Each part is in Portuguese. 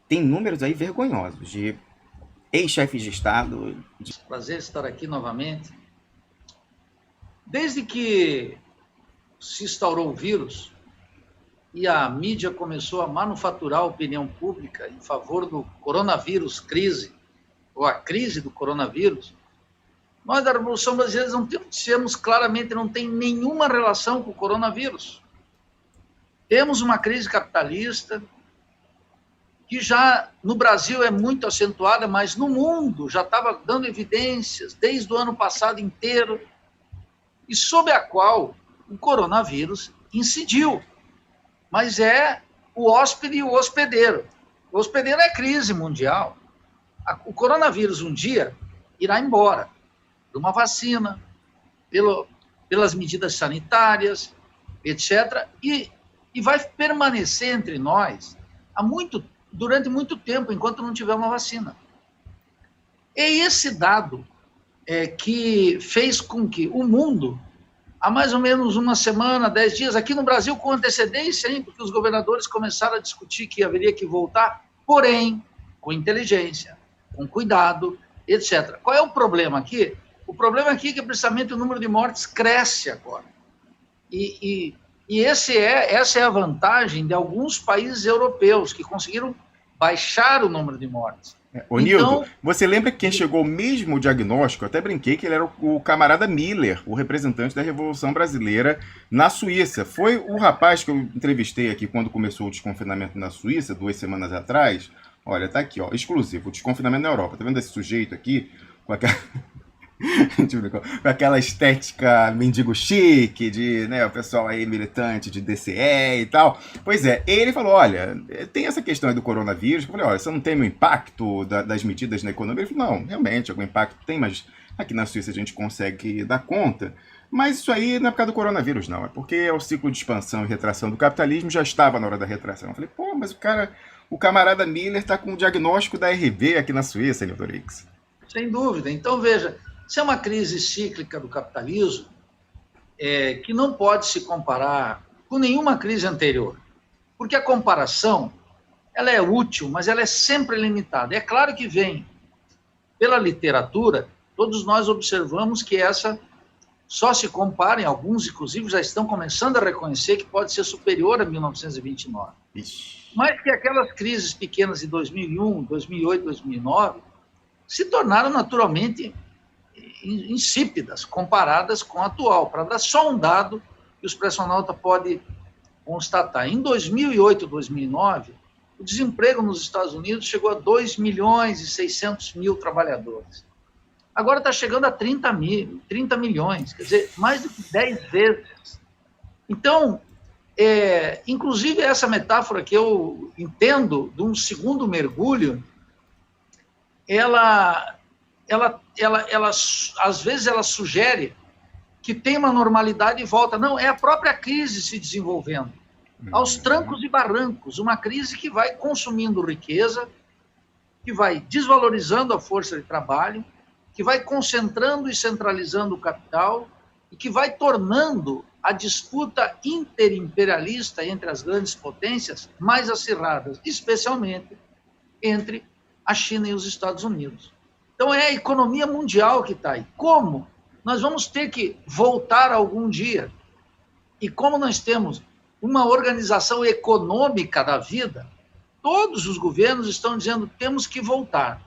tem números aí vergonhosos de ex-chefes de Estado. Prazer estar aqui novamente. Desde que se instaurou o vírus e a mídia começou a manufaturar a opinião pública em favor do coronavírus crise, ou a crise do coronavírus, nós da Revolução Brasileira não dissemos claramente, não tem nenhuma relação com o coronavírus. Temos uma crise capitalista, que já no Brasil é muito acentuada, mas no mundo já estava dando evidências desde o ano passado inteiro, e sob a qual o coronavírus incidiu. Mas é o hóspede e o hospedeiro. O hospedeiro é crise mundial. O coronavírus um dia irá embora, por uma vacina, pelas medidas sanitárias, etc., e vai permanecer entre nós durante muito tempo, enquanto não tiver uma vacina. É esse dado que fez com que o mundo, há mais ou menos uma semana, 10 dias, aqui no Brasil com antecedência, hein, porque os governadores começaram a discutir que haveria que voltar, porém, com inteligência, com cuidado, etc. Qual é o problema aqui? O problema aqui é que precisamente o número de mortes cresce agora. E essa é a vantagem de alguns países europeus que conseguiram baixar o número de mortes. Ô, Nildo, você lembra que quem chegou mesmo o diagnóstico? Eu até brinquei que ele era o camarada Miller, o representante da Revolução Brasileira na Suíça. Foi o rapaz que eu entrevistei aqui quando começou o desconfinamento na Suíça, 2 semanas atrás. Olha, tá aqui, ó, exclusivo, o desconfinamento na Europa. Tá vendo esse sujeito aqui com aquela... com aquela estética mendigo chique, de, né, o pessoal aí militante de DCE e tal. Pois é, ele falou, olha, tem essa questão aí do coronavírus. Eu falei, olha, você não tem o impacto das medidas na economia? Ele falou, não, realmente, algum impacto tem, mas aqui na Suíça a gente consegue dar conta. Mas isso aí não é por causa do coronavírus, não. É porque é o ciclo de expansão e retração do capitalismo, já estava na hora da retração. Eu falei, pô, mas o camarada Miller tá com o diagnóstico da RV aqui na Suíça, Nildorix. Sem dúvida. Então, veja, isso é uma crise cíclica do capitalismo que não pode se comparar com nenhuma crise anterior, porque a comparação ela é útil, mas ela é sempre limitada. É claro que vem pela literatura, todos nós observamos que essa só se compara, em alguns inclusive já estão começando a reconhecer que pode ser superior a 1929. Ixi. Mas que aquelas crises pequenas de 2001, 2008, 2009 se tornaram naturalmente insípidas, comparadas com a atual, para dar só um dado que o expressionauta pode constatar. Em 2008, 2009, o desemprego nos Estados Unidos chegou a 2 milhões e 600 mil trabalhadores. Agora está chegando a 30 milhões, quer dizer, mais do que 10 vezes. Então, inclusive essa metáfora que eu entendo de um segundo mergulho, ela às vezes ela sugere que tem uma normalidade e volta. Não, é a própria crise se desenvolvendo, aos trancos e barrancos, uma crise que vai consumindo riqueza, que vai desvalorizando a força de trabalho, que vai concentrando e centralizando o capital e que vai tornando a disputa interimperialista entre as grandes potências mais acirrada, especialmente entre a China e os Estados Unidos. Então, é a economia mundial que está aí. Como? Nós vamos ter que voltar algum dia. E como nós temos uma organização econômica da vida, todos os governos estão dizendo temos que voltar.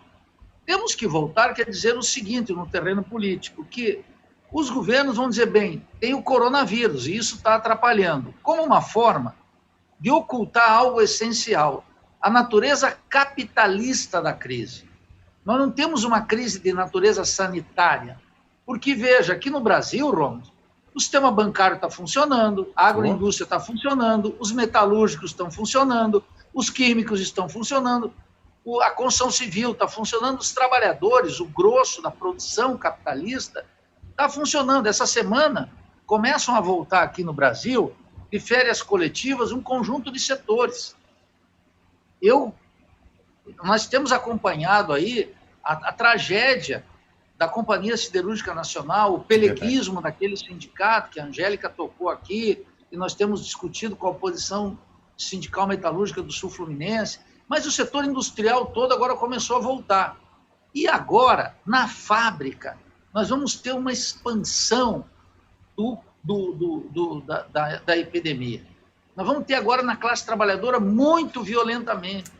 Temos que voltar quer dizer o seguinte no terreno político, que os governos vão dizer, bem, tem o coronavírus e isso está atrapalhando, como uma forma de ocultar algo essencial, a natureza capitalista da crise. Nós não temos uma crise de natureza sanitária, porque, veja, aqui no Brasil, Romulo, o sistema bancário está funcionando, a agroindústria está funcionando, os metalúrgicos estão funcionando, os químicos estão funcionando, a construção civil está funcionando, os trabalhadores, o grosso da produção capitalista está funcionando. Essa semana começam a voltar aqui no Brasil, de férias coletivas, um conjunto de setores. Nós temos acompanhado aí a tragédia da Companhia Siderúrgica Nacional, o peleguismo daquele sindicato que a Angélica tocou aqui, e nós temos discutido com a oposição sindical metalúrgica do Sul Fluminense. Mas o setor industrial todo agora começou a voltar. E agora, na fábrica, nós vamos ter uma expansão da epidemia. Nós vamos ter agora na classe trabalhadora muito violentamente.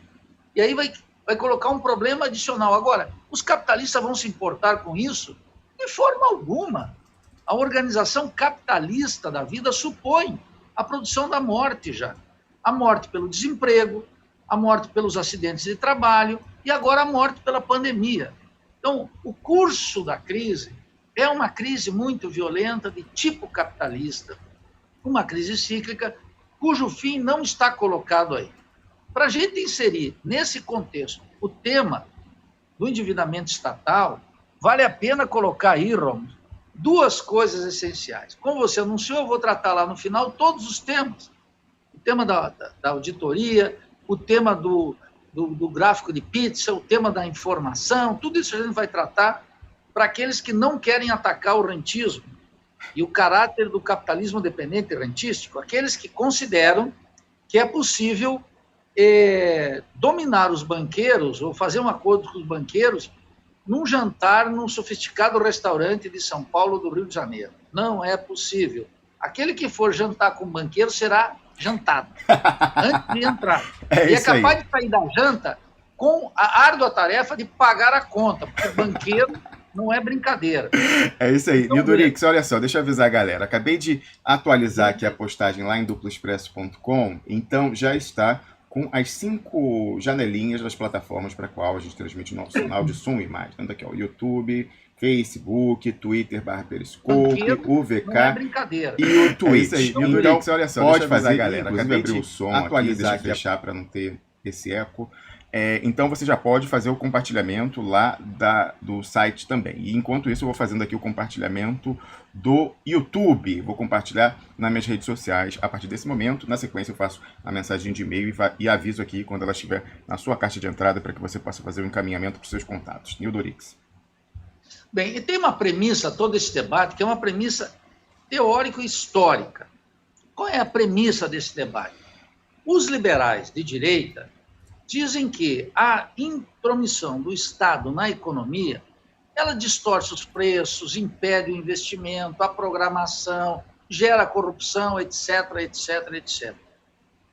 E aí vai colocar um problema adicional. Agora, os capitalistas vão se importar com isso? De forma alguma. A organização capitalista da vida supõe a produção da morte já. A morte pelo desemprego, a morte pelos acidentes de trabalho e agora a morte pela pandemia. Então, o curso da crise é uma crise muito violenta de tipo capitalista, uma crise cíclica, cujo fim não está colocado aí. Para a gente inserir nesse contexto o tema do endividamento estatal, vale a pena colocar aí, Romulo, duas coisas essenciais. Como você anunciou, eu vou tratar lá no final todos os temas. O tema da auditoria, o tema do gráfico de pizza, o tema da informação, tudo isso a gente vai tratar para aqueles que não querem atacar o rentismo e o caráter do capitalismo dependente e rentístico, aqueles que consideram que é possível dominar os banqueiros ou fazer um acordo com os banqueiros num jantar num sofisticado restaurante de São Paulo ou do Rio de Janeiro. Não é possível. Aquele que for jantar com o banqueiro será jantado antes de entrar. E é capaz de sair da janta com a árdua tarefa de pagar a conta, porque o banqueiro não é brincadeira. É isso aí. Então, Nildorix, olha só, deixa eu avisar a galera. Acabei de atualizar aqui a postagem lá em duploexpresso.com, então já está com as 5 janelinhas das plataformas para a qual a gente transmite o nosso sinal de som e imagem. Tanto aqui, ó, YouTube, Facebook, Twitter, Periscope, UVK é e o Twitch. Então, olha só, pode fazer, galera. Acabei de abrir o som, atualizar aqui, fechar para não ter esse eco. Então você já pode fazer o compartilhamento lá do site também. E enquanto isso eu vou fazendo aqui o compartilhamento do YouTube. Vou compartilhar nas minhas redes sociais a partir desse momento. Na sequência eu faço a mensagem de e-mail e aviso aqui quando ela estiver na sua caixa de entrada para que você possa fazer o encaminhamento para os seus contatos. Nildorix. Bem, e tem uma premissa, todo esse debate, que é uma premissa teórico-histórica. Qual é a premissa desse debate? Os liberais de direita dizem que a intromissão do Estado na economia, ela distorce os preços, impede o investimento, a programação, gera corrupção, etc., etc., etc.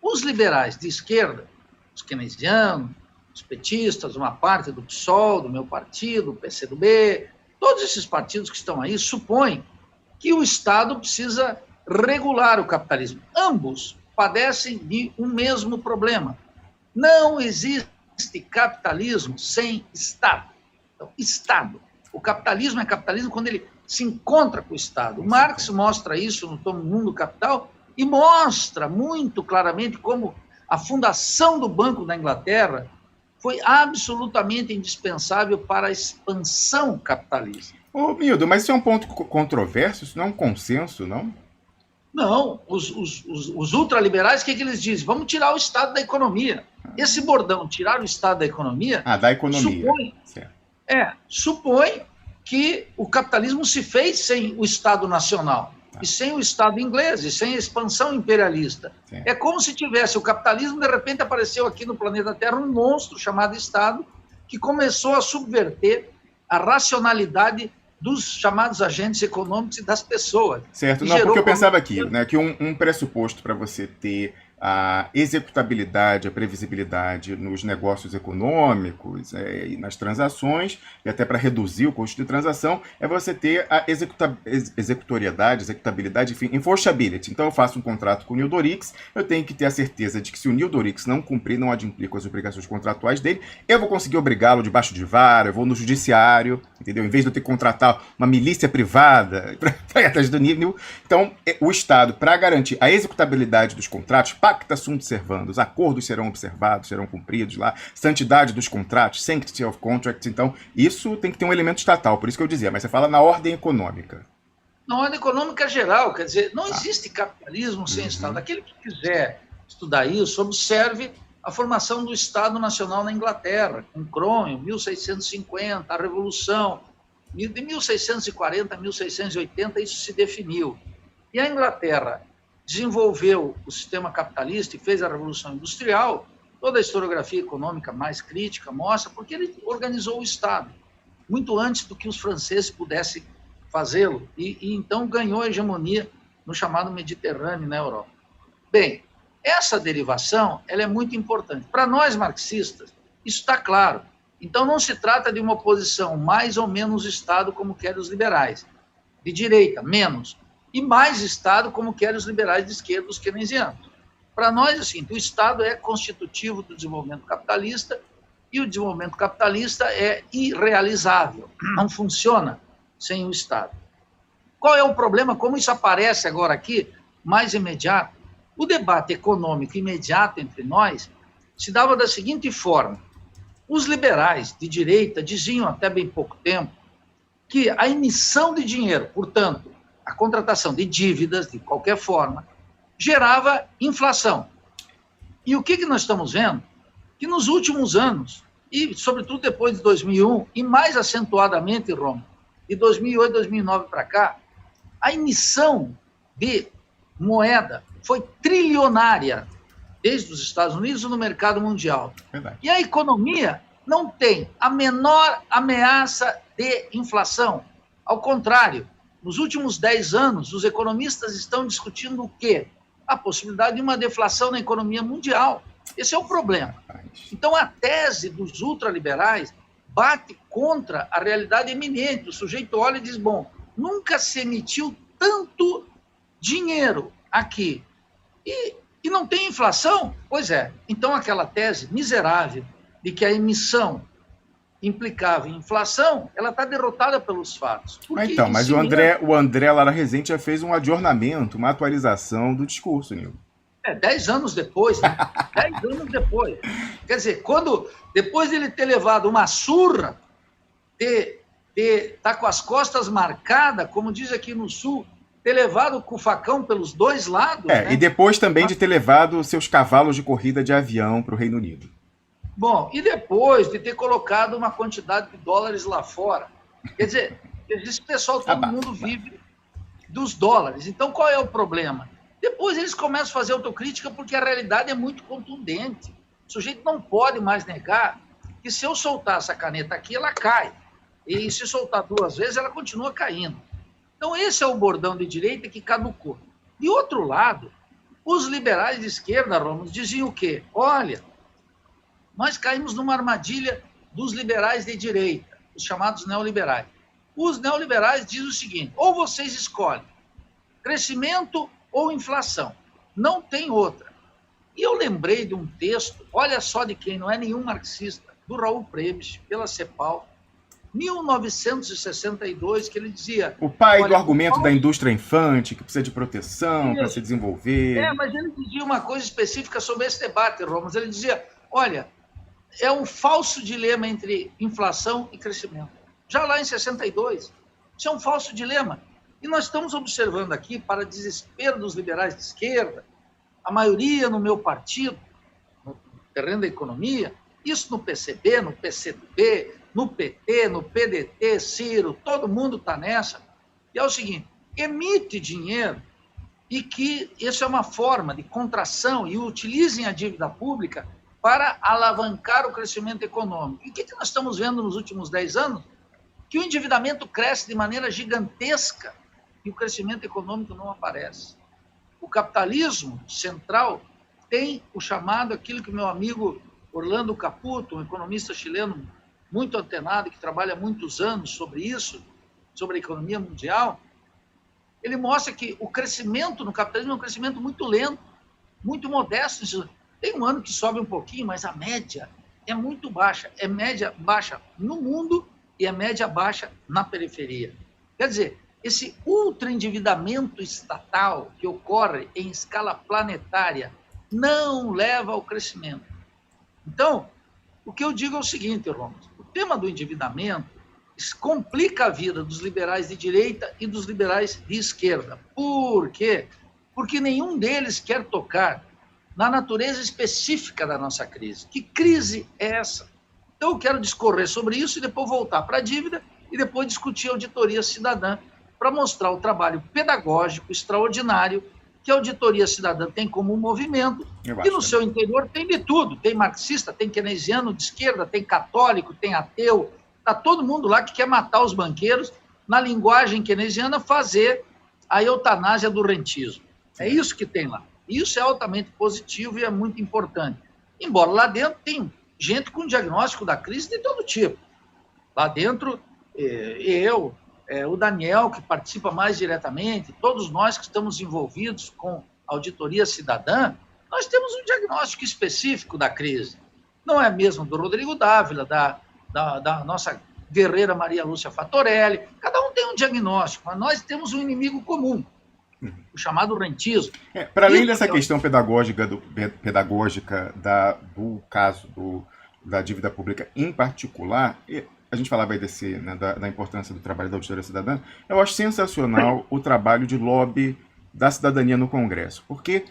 Os liberais de esquerda, os keynesianos, os petistas, uma parte do PSOL, do meu partido, o PCdoB, todos esses partidos que estão aí supõem que o Estado precisa regular o capitalismo. Ambos padecem de um mesmo problema. Não existe capitalismo sem Estado. Então, Estado. O capitalismo é capitalismo quando ele se encontra com o Estado. O Marx mostra isso no Todo Mundo Capital e mostra muito claramente como a fundação do Banco da Inglaterra foi absolutamente indispensável para a expansão capitalista. Ô, Mildo, mas isso é um ponto controverso? Isso não é um consenso, não? Não, os ultraliberais, o que eles dizem? Vamos tirar o Estado da economia. Esse bordão, tirar o Estado da economia... da economia. Supõe que o capitalismo se fez sem o Estado nacional, e sem o Estado inglês, e sem a expansão imperialista. Sim. É como se tivesse o capitalismo, de repente apareceu aqui no planeta Terra um monstro chamado Estado, que começou a subverter a racionalidade dos chamados agentes econômicos e das pessoas. Certo, não, porque eu pensava aqui, né, que um pressuposto para você ter a executabilidade, a previsibilidade nos negócios econômicos e nas transações, e até para reduzir o custo de transação, é você ter a executabilidade, enfim, enforceability. Então eu faço um contrato com o Nildorix, eu tenho que ter a certeza de que se o Nildorix não cumprir, não adimplir com as obrigações contratuais dele, eu vou conseguir obrigá-lo debaixo de vara, eu vou no judiciário, entendeu? Em vez de eu ter que contratar uma milícia privada para ir atrás do nível. Então, o Estado, para garantir a executabilidade dos contratos, pacta sunt servanda, os acordos serão observados, serão cumpridos lá, santidade dos contratos, sanctity of contracts, então isso tem que ter um elemento estatal, por isso que eu dizia, mas você fala na ordem econômica. Na ordem econômica geral, quer dizer, não existe capitalismo sem Estado. Aquele que quiser estudar isso, observe a formação do Estado Nacional na Inglaterra, com Cromwell, 1650, a Revolução, de 1640 a 1680, isso se definiu. E a Inglaterra desenvolveu o sistema capitalista e fez a Revolução Industrial Toda a historiografia econômica mais crítica mostra porque ele organizou o Estado, muito antes do que os franceses pudessem fazê-lo, e então ganhou a hegemonia no chamado Mediterrâneo, na Europa. Bem, essa derivação ela é muito importante. Para nós marxistas, isso está claro. Então, não se trata de uma oposição mais ou menos Estado, como querem os liberais, de direita, menos, e mais Estado, como querem os liberais de esquerda, os keynesianos. Para nós, assim, o Estado é constitutivo do desenvolvimento capitalista e o desenvolvimento capitalista é irrealizável, não funciona sem o Estado. Qual é o problema? Como isso aparece agora aqui, mais imediato? O debate econômico imediato entre nós se dava da seguinte forma. Os liberais de direita diziam até bem pouco tempo que a emissão de dinheiro, portanto, a contratação de dívidas, de qualquer forma, gerava inflação. E o que nós estamos vendo? Que nos últimos anos, e sobretudo depois de 2001, e mais acentuadamente, Roma, de 2008, 2009 para cá, a emissão de moeda foi trilionária, desde os Estados Unidos no mercado mundial. Verdade. E a economia não tem a menor ameaça de inflação. Ao contrário, nos últimos 10 anos, os economistas estão discutindo o quê? A possibilidade de uma deflação na economia mundial. Esse é o problema. Então, a tese dos ultraliberais bate contra a realidade eminente. O sujeito olha e diz, bom, nunca se emitiu tanto dinheiro aqui. E não tem inflação? Pois é. Então, aquela tese miserável de que a emissão implicava em inflação, ela está derrotada pelos fatos. Então, mas o André Lara Rezende já fez um adornamento, uma atualização do discurso, Nildo. 10 anos depois, né? 10 anos depois. Quer dizer, depois de ele ter levado uma surra, tá com as costas marcadas, como diz aqui no Sul, ter levado com o facão pelos dois lados. Né? E depois também de ter levado seus cavalos de corrida de avião para o Reino Unido. Bom, e depois de ter colocado uma quantidade de dólares lá fora. Quer dizer, esse pessoal, todo mundo vive dos dólares. Então, qual é o problema? Depois eles começam a fazer autocrítica porque a realidade é muito contundente. O sujeito não pode mais negar que se eu soltar essa caneta aqui, ela cai. E se soltar 2 vezes, ela continua caindo. Então, esse é o bordão de direita que caducou. De outro lado, os liberais de esquerda, Ramos, diziam o quê? Olha, nós caímos numa armadilha dos liberais de direita, os chamados neoliberais. Os neoliberais dizem o seguinte, ou vocês escolhem crescimento ou inflação. Não tem outra. E eu lembrei de um texto, olha só de quem, não é nenhum marxista, do Raul Prebisch, pela CEPAL, 1962, que ele dizia... O pai do argumento da indústria infante, que precisa de proteção para se desenvolver. Mas ele dizia uma coisa específica sobre esse debate, Romas. Ele dizia, olha, é um falso dilema entre inflação e crescimento. Já lá em 62, isso é um falso dilema. E nós estamos observando aqui, para desespero dos liberais de esquerda, a maioria no meu partido, no terreno da economia, isso no PCB, no PCdoB, no PT, no PDT, Ciro, todo mundo está nessa. E é o seguinte, emite dinheiro e que isso é uma forma de contração e utilizem a dívida pública para alavancar o crescimento econômico. E o que nós estamos vendo nos últimos 10 anos? Que o endividamento cresce de maneira gigantesca e o crescimento econômico não aparece. O capitalismo central tem o chamado, aquilo que meu amigo Orlando Caputo, um economista chileno muito antenado, que trabalha há muitos anos sobre isso, sobre a economia mundial, ele mostra que o crescimento no capitalismo é um crescimento muito lento, muito modesto. Tem um ano que sobe um pouquinho, mas a média é muito baixa. É média baixa no mundo e é média baixa na periferia. Quer dizer, esse ultraendividamento estatal que ocorre em escala planetária não leva ao crescimento. Então, o que eu digo é o seguinte, Romas, o tema do endividamento complica a vida dos liberais de direita e dos liberais de esquerda. Por quê? Porque nenhum deles quer tocar na natureza específica da nossa crise. Que crise é essa? Então, eu quero discorrer sobre isso e depois voltar para a dívida e depois discutir a auditoria cidadã para mostrar o trabalho pedagógico extraordinário que a Auditoria Cidadã tem como movimento, e no seu interior tem de tudo, tem marxista, tem keynesiano de esquerda, tem católico, tem ateu, está todo mundo lá que quer matar os banqueiros, na linguagem keynesiana, fazer a eutanásia do rentismo. É isso que tem lá. Isso é altamente positivo e é muito importante. Embora lá dentro tem gente com diagnóstico da crise de todo tipo. Lá dentro, o Daniel, que participa mais diretamente, todos nós que estamos envolvidos com a auditoria cidadã, nós temos um diagnóstico específico da crise. Não é mesmo do Rodrigo Dávila, da nossa guerreira Maria Lúcia Fatorelli. Cada um tem um diagnóstico, mas nós temos um inimigo comum, o chamado rentismo. Para além dessa questão pedagógica do caso da dívida pública em particular, a gente falava aí da importância do trabalho da Auditoria Cidadã, eu acho sensacional o trabalho de lobby da cidadania no Congresso, porque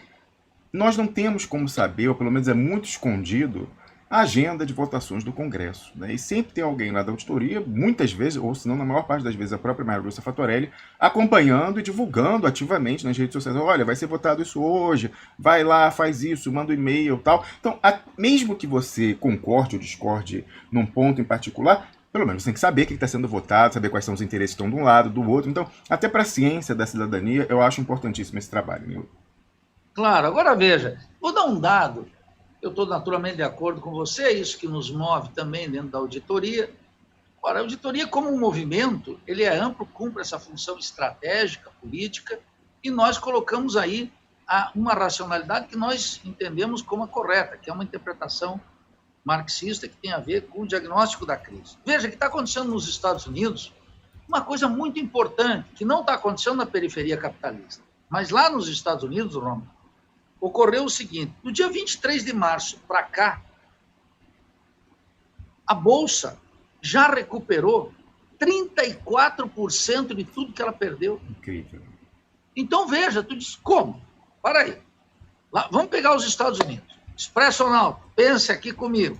nós não temos como saber, ou pelo menos é muito escondido, a agenda de votações do Congresso, né? E sempre tem alguém lá da auditoria, muitas vezes, ou se não na maior parte das vezes, a própria Maria Lúcia Fatorelli, acompanhando e divulgando ativamente nas redes sociais. Olha, vai ser votado isso hoje, vai lá, faz isso, manda um e-mail e tal. Então, mesmo que você concorde ou discorde num ponto em particular, pelo menos você tem que saber o que está sendo votado, saber quais são os interesses que estão de um lado, do outro. Então, até para a ciência da cidadania, eu acho importantíssimo esse trabalho, Nildo. Claro, agora veja, vou dar um dado. Eu estou naturalmente de acordo com você, é isso que nos move também dentro da auditoria. Ora, a auditoria como um movimento, ele é amplo, cumpre essa função estratégica, política, e nós colocamos aí uma racionalidade que nós entendemos como a correta, que é uma interpretação marxista que tem a ver com o diagnóstico da crise. Veja que está acontecendo nos Estados Unidos uma coisa muito importante, que não está acontecendo na periferia capitalista, mas lá nos Estados Unidos, Roma, ocorreu o seguinte: no dia 23 de março para cá, a Bolsa já recuperou 34% de tudo que ela perdeu. Incrível. Então, veja, tu diz, como? Para aí. Lá, vamos pegar os Estados Unidos. Expresso Nauta, pense aqui comigo.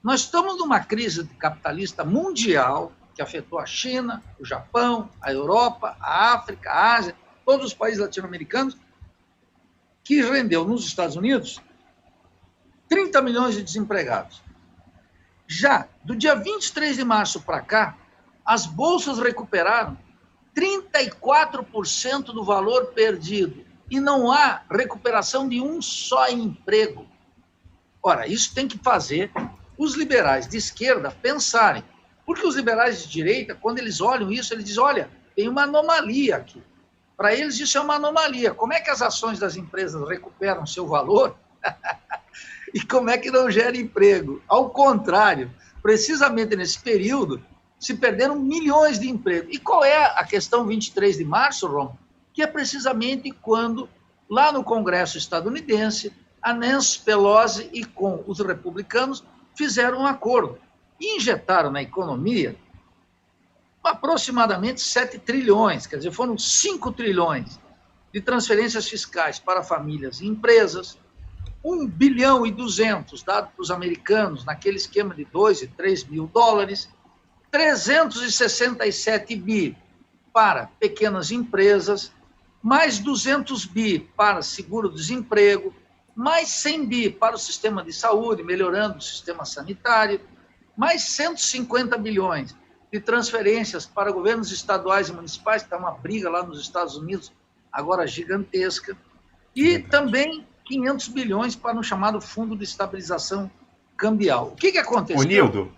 Nós estamos numa crise capitalista mundial que afetou a China, o Japão, a Europa, a África, a Ásia, todos os países latino-americanos, que rendeu nos Estados Unidos 30 milhões de desempregados. Já do dia 23 de março para cá, as bolsas recuperaram 34% do valor perdido e não há recuperação de um só emprego. Ora, isso tem que fazer os liberais de esquerda pensarem, porque os liberais de direita, quando eles olham isso, eles dizem, olha, tem uma anomalia aqui. Para eles isso é uma anomalia. Como é que as ações das empresas recuperam seu valor e como é que não gera emprego? Ao contrário, precisamente nesse período, se perderam milhões de empregos. E qual é a questão 23 de março, Rom? Que é precisamente quando, lá no Congresso estadunidense, a Nancy Pelosi e com os republicanos fizeram um acordo e injetaram na economia aproximadamente 7 trilhões, quer dizer, foram 5 trilhões de transferências fiscais para famílias e empresas, 1 bilhão e 200 dado para os americanos naquele esquema de 2 e 3 mil dólares, 367 bi para pequenas empresas, mais 200 bi para seguro-desemprego, mais 100 bi para o sistema de saúde, melhorando o sistema sanitário, mais 150 bilhões de transferências para governos estaduais e municipais, que está uma briga lá nos Estados Unidos, agora gigantesca, e também 500 bilhões para o chamado Fundo de Estabilização Cambial. O que aconteceu? Ô, Nildo,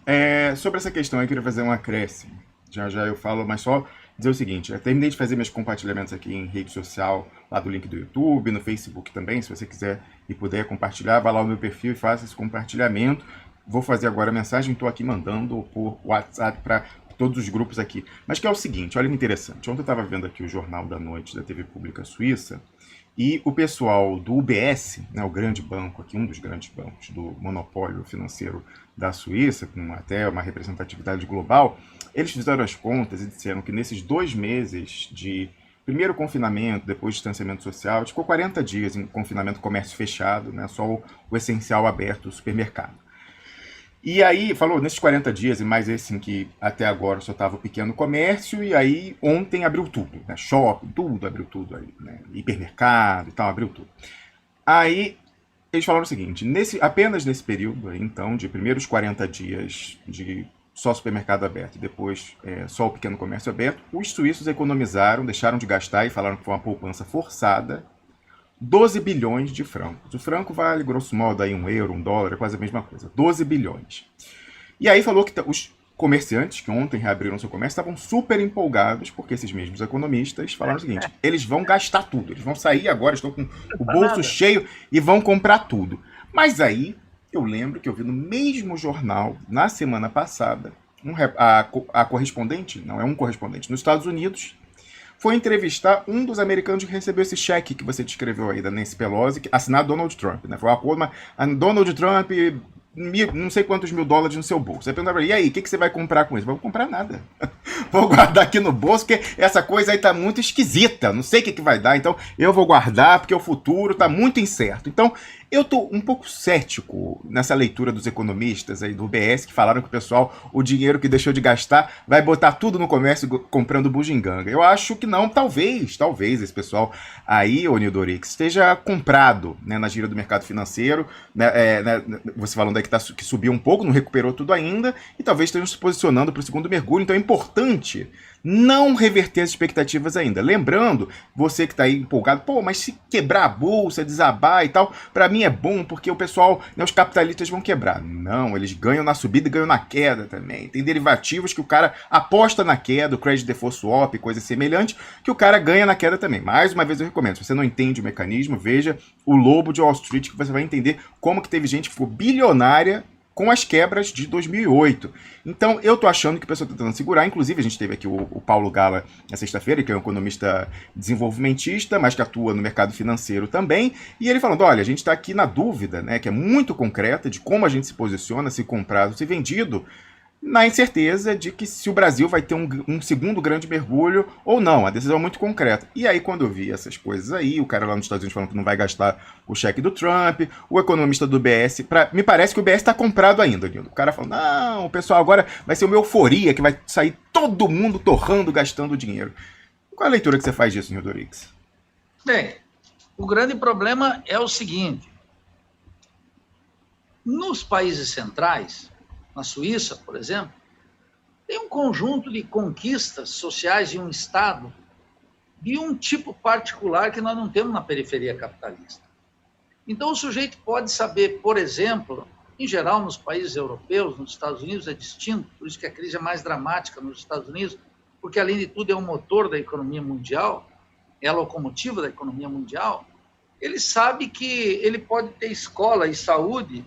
sobre essa questão eu queria fazer um acréscimo. Já eu falo, mas só dizer o seguinte, eu terminei de fazer meus compartilhamentos aqui em rede social, lá do link do YouTube, no Facebook também, se você quiser e puder compartilhar, vá lá no meu perfil e faça esse compartilhamento. Vou fazer agora a mensagem, estou aqui mandando por WhatsApp para todos os grupos aqui. Mas que é o seguinte, olha que interessante. Ontem eu estava vendo aqui o Jornal da Noite da TV Pública Suíça e o pessoal do UBS, né, o grande banco aqui, um dos grandes bancos do monopólio financeiro da Suíça, com até uma representatividade global, eles fizeram as contas e disseram que nesses 2 meses de primeiro confinamento, depois distanciamento social, ficou 40 dias em confinamento, comércio fechado, né, só o essencial aberto, o supermercado. E aí, falou, nesses 40 dias, e mais esse em que até agora só estava o pequeno comércio, e aí ontem abriu tudo, né? Shopping, tudo abriu tudo aí, né? Hipermercado e tal, abriu tudo. Aí eles falaram o seguinte, apenas nesse período, aí, então, de primeiros 40 dias de só supermercado aberto e depois só o pequeno comércio aberto, os suíços economizaram, deixaram de gastar e falaram que foi uma poupança forçada, 12 bilhões de francos. O franco vale, grosso modo, aí €1, $1, é quase a mesma coisa. 12 bilhões. E aí falou que os comerciantes que ontem reabriram seu comércio estavam super empolgados, porque esses mesmos economistas falaram o seguinte, eles vão gastar tudo, eles vão sair agora, estão com o bolso cheio e vão comprar tudo. Mas aí, eu lembro que eu vi no mesmo jornal, na semana passada, a correspondente, não é um correspondente, nos Estados Unidos, foi entrevistar um dos americanos que recebeu esse cheque que você descreveu aí, da Nancy Pelosi, assinado Donald Trump, né? Foi um acordo, mas Donald Trump, não sei quantos $1.000 no seu bolso. Você pergunta, e aí, o que você vai comprar com isso? Não vou comprar nada. Vou guardar aqui no bolso, porque essa coisa aí tá muito esquisita. Não sei o que vai dar, então eu vou guardar, porque o futuro tá muito incerto. Então, eu tô um pouco cético nessa leitura dos economistas aí do UBS, que falaram que o pessoal, o dinheiro que deixou de gastar, vai botar tudo no comércio comprando bugiganga. Eu acho que não, talvez esse pessoal aí, ô Nildorix, esteja comprado, né, na gira do mercado financeiro, né, você falando aí que subiu um pouco, não recuperou tudo ainda, e talvez estejam se posicionando para o segundo mergulho, então é importante não reverter as expectativas ainda. Lembrando, você que está aí empolgado, mas se quebrar a bolsa, desabar e tal, para mim é bom, porque o pessoal, né, os capitalistas vão quebrar. Não, eles ganham na subida e ganham na queda também. Tem derivativos que o cara aposta na queda, o credit default swap, coisa semelhante, que o cara ganha na queda também. Mais uma vez eu recomendo, se você não entende o mecanismo, veja o Lobo de Wall Street, que você vai entender como que teve gente que ficou bilionária com as quebras de 2008. Então, eu tô achando que o pessoal está tentando segurar. Inclusive, a gente teve aqui o Paulo Gala na sexta-feira, que é um economista desenvolvimentista, mas que atua no mercado financeiro também, e ele falando, olha, a gente está aqui na dúvida, né, que é muito concreta, de como a gente se posiciona, se comprado, se vendido, na incerteza de que se o Brasil vai ter um segundo grande mergulho ou não. A decisão é muito concreta. E aí, quando eu vi essas coisas aí, o cara lá nos Estados Unidos falando que não vai gastar o cheque do Trump, o economista do BS, me parece que o BS está comprado ainda, Nildo. O cara falando, não, o pessoal agora vai ser uma euforia, que vai sair todo mundo torrando, gastando dinheiro. Qual é a leitura que você faz disso, Nildo Rix? Bem, o grande problema é o seguinte. Nos países centrais, na Suíça, por exemplo, tem um conjunto de conquistas sociais de um Estado de um tipo particular que nós não temos na periferia capitalista. Então, o sujeito pode saber, por exemplo, em geral, nos países europeus, nos Estados Unidos é distinto, por isso que a crise é mais dramática nos Estados Unidos, porque, além de tudo, é o motor da economia mundial, é a locomotiva da economia mundial. Ele sabe que ele pode ter escola e saúde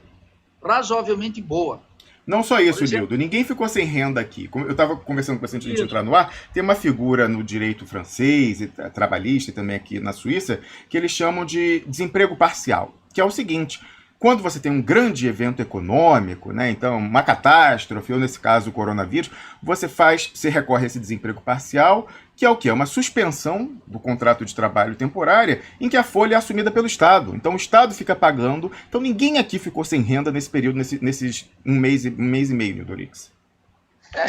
razoavelmente boa. Não só isso, Nildo. Ninguém ficou sem renda aqui. Eu estava conversando com você antes de a gente entrar no ar. Tem uma figura no direito francês, e trabalhista e também aqui na Suíça, que eles chamam de desemprego parcial. Que é o seguinte, quando você tem um grande evento econômico, né, então uma catástrofe, ou nesse caso o coronavírus, você recorre a esse desemprego parcial, que é o quê? É uma suspensão do contrato de trabalho temporária em que a folha é assumida pelo Estado. Então o Estado fica pagando. Então ninguém aqui ficou sem renda nesse período, nesses um mês e meio, Nildo Rix.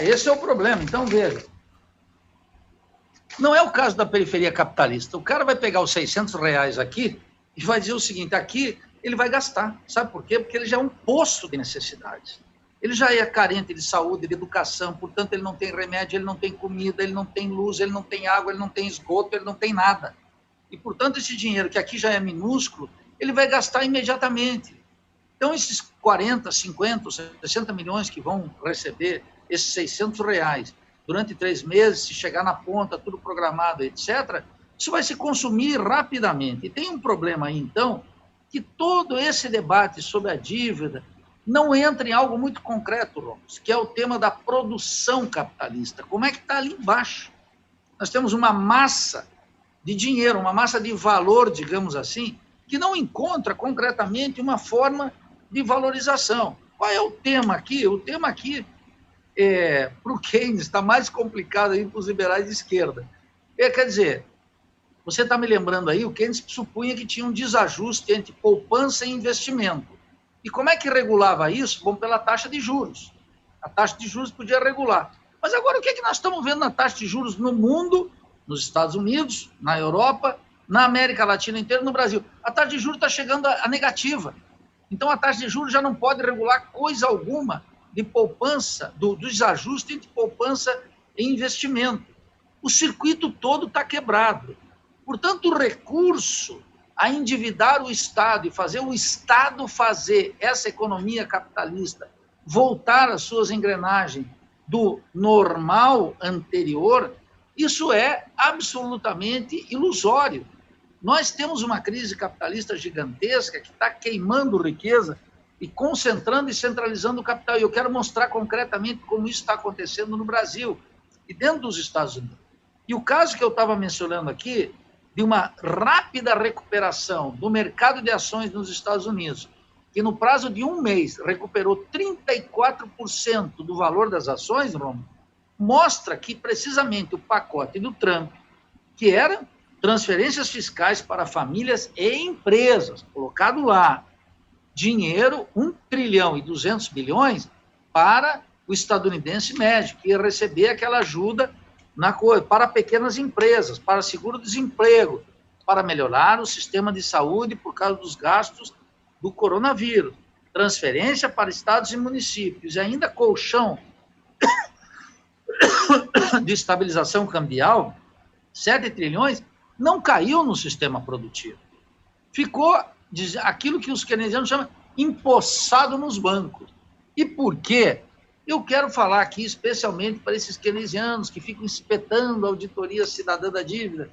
Esse é o problema. Então, veja. Não é o caso da periferia capitalista. O cara vai pegar os R$600 aqui e vai dizer o seguinte, aqui ele vai gastar. Sabe por quê? Porque ele já é um poço de necessidades. Ele já é carente de saúde, de educação, portanto, ele não tem remédio, ele não tem comida, ele não tem luz, ele não tem água, ele não tem esgoto, ele não tem nada. E, portanto, esse dinheiro, que aqui já é minúsculo, ele vai gastar imediatamente. Então, esses 40, 50, 60 milhões que vão receber, esses R$600, durante 3 meses, se chegar na ponta, tudo programado, etc., isso vai se consumir rapidamente. E tem um problema aí, então, que todo esse debate sobre a dívida não entra em algo muito concreto, Ramos, que é o tema da produção capitalista. Como é que está ali embaixo? Nós temos uma massa de dinheiro, uma massa de valor, digamos assim, que não encontra concretamente uma forma de valorização. Qual é o tema aqui? O tema aqui, para o Keynes, está mais complicado aí para os liberais de esquerda. Quer dizer, você está me lembrando aí, o Keynes supunha que tinha um desajuste entre poupança e investimento. E como é que regulava isso? Bom, pela taxa de juros. A taxa de juros podia regular. Mas agora o que é que nós estamos vendo na taxa de juros no mundo, nos Estados Unidos, na Europa, na América Latina inteira, no Brasil? A taxa de juros está chegando a negativa. Então a taxa de juros já não pode regular coisa alguma de poupança, do desajuste entre poupança e investimento. O circuito todo está quebrado. Portanto, o recurso a endividar o Estado e fazer o Estado fazer essa economia capitalista voltar às suas engrenagens do normal anterior, isso é absolutamente ilusório. Nós temos uma crise capitalista gigantesca que está queimando riqueza e concentrando e centralizando o capital. E eu quero mostrar concretamente como isso está acontecendo no Brasil e dentro dos Estados Unidos. E o caso que eu estava mencionando aqui, de uma rápida recuperação do mercado de ações nos Estados Unidos, que no prazo de um mês recuperou 34% do valor das ações, Romulo, mostra que precisamente o pacote do Trump, que era transferências fiscais para famílias e empresas, colocado lá, dinheiro, 1 trilhão e 200 bilhões para o estadunidense médio, que ia receber aquela ajuda para pequenas empresas, para seguro-desemprego, para melhorar o sistema de saúde por causa dos gastos do coronavírus, transferência para estados e municípios, e ainda colchão de estabilização cambial, 7 trilhões, não caiu no sistema produtivo. Ficou aquilo que os keynesianos chamam empossado nos bancos. E por quê? Eu quero falar aqui especialmente para esses keynesianos que ficam espetando a auditoria cidadã da dívida,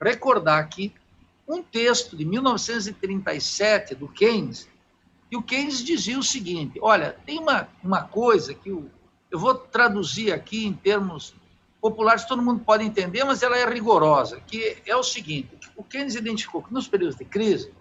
recordar aqui um texto de 1937 do Keynes, e o Keynes dizia o seguinte, olha, tem uma coisa que eu vou traduzir aqui em termos populares, todo mundo pode entender, mas ela é rigorosa, que é o seguinte, o Keynes identificou que nos períodos de crise,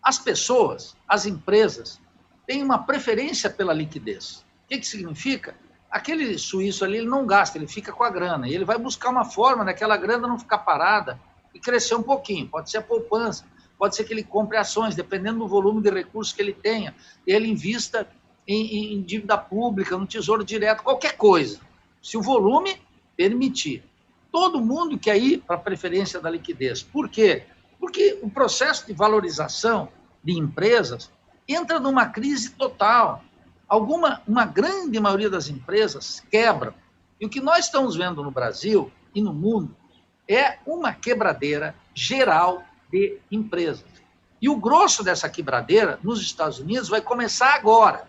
as pessoas, as empresas, têm uma preferência pela liquidez. O que significa? Aquele suíço ali, ele não gasta, ele fica com a grana, e ele vai buscar uma forma daquela grana não ficar parada e crescer um pouquinho. Pode ser a poupança, pode ser que ele compre ações, dependendo do volume de recursos que ele tenha, ele invista em dívida pública, no tesouro direto, qualquer coisa, se o volume permitir. Todo mundo quer ir para a preferência da liquidez. Por quê? Porque o processo de valorização de empresas entra numa crise total. Uma grande maioria das empresas quebram. E o que nós estamos vendo no Brasil e no mundo é uma quebradeira geral de empresas. E o grosso dessa quebradeira nos Estados Unidos vai começar agora.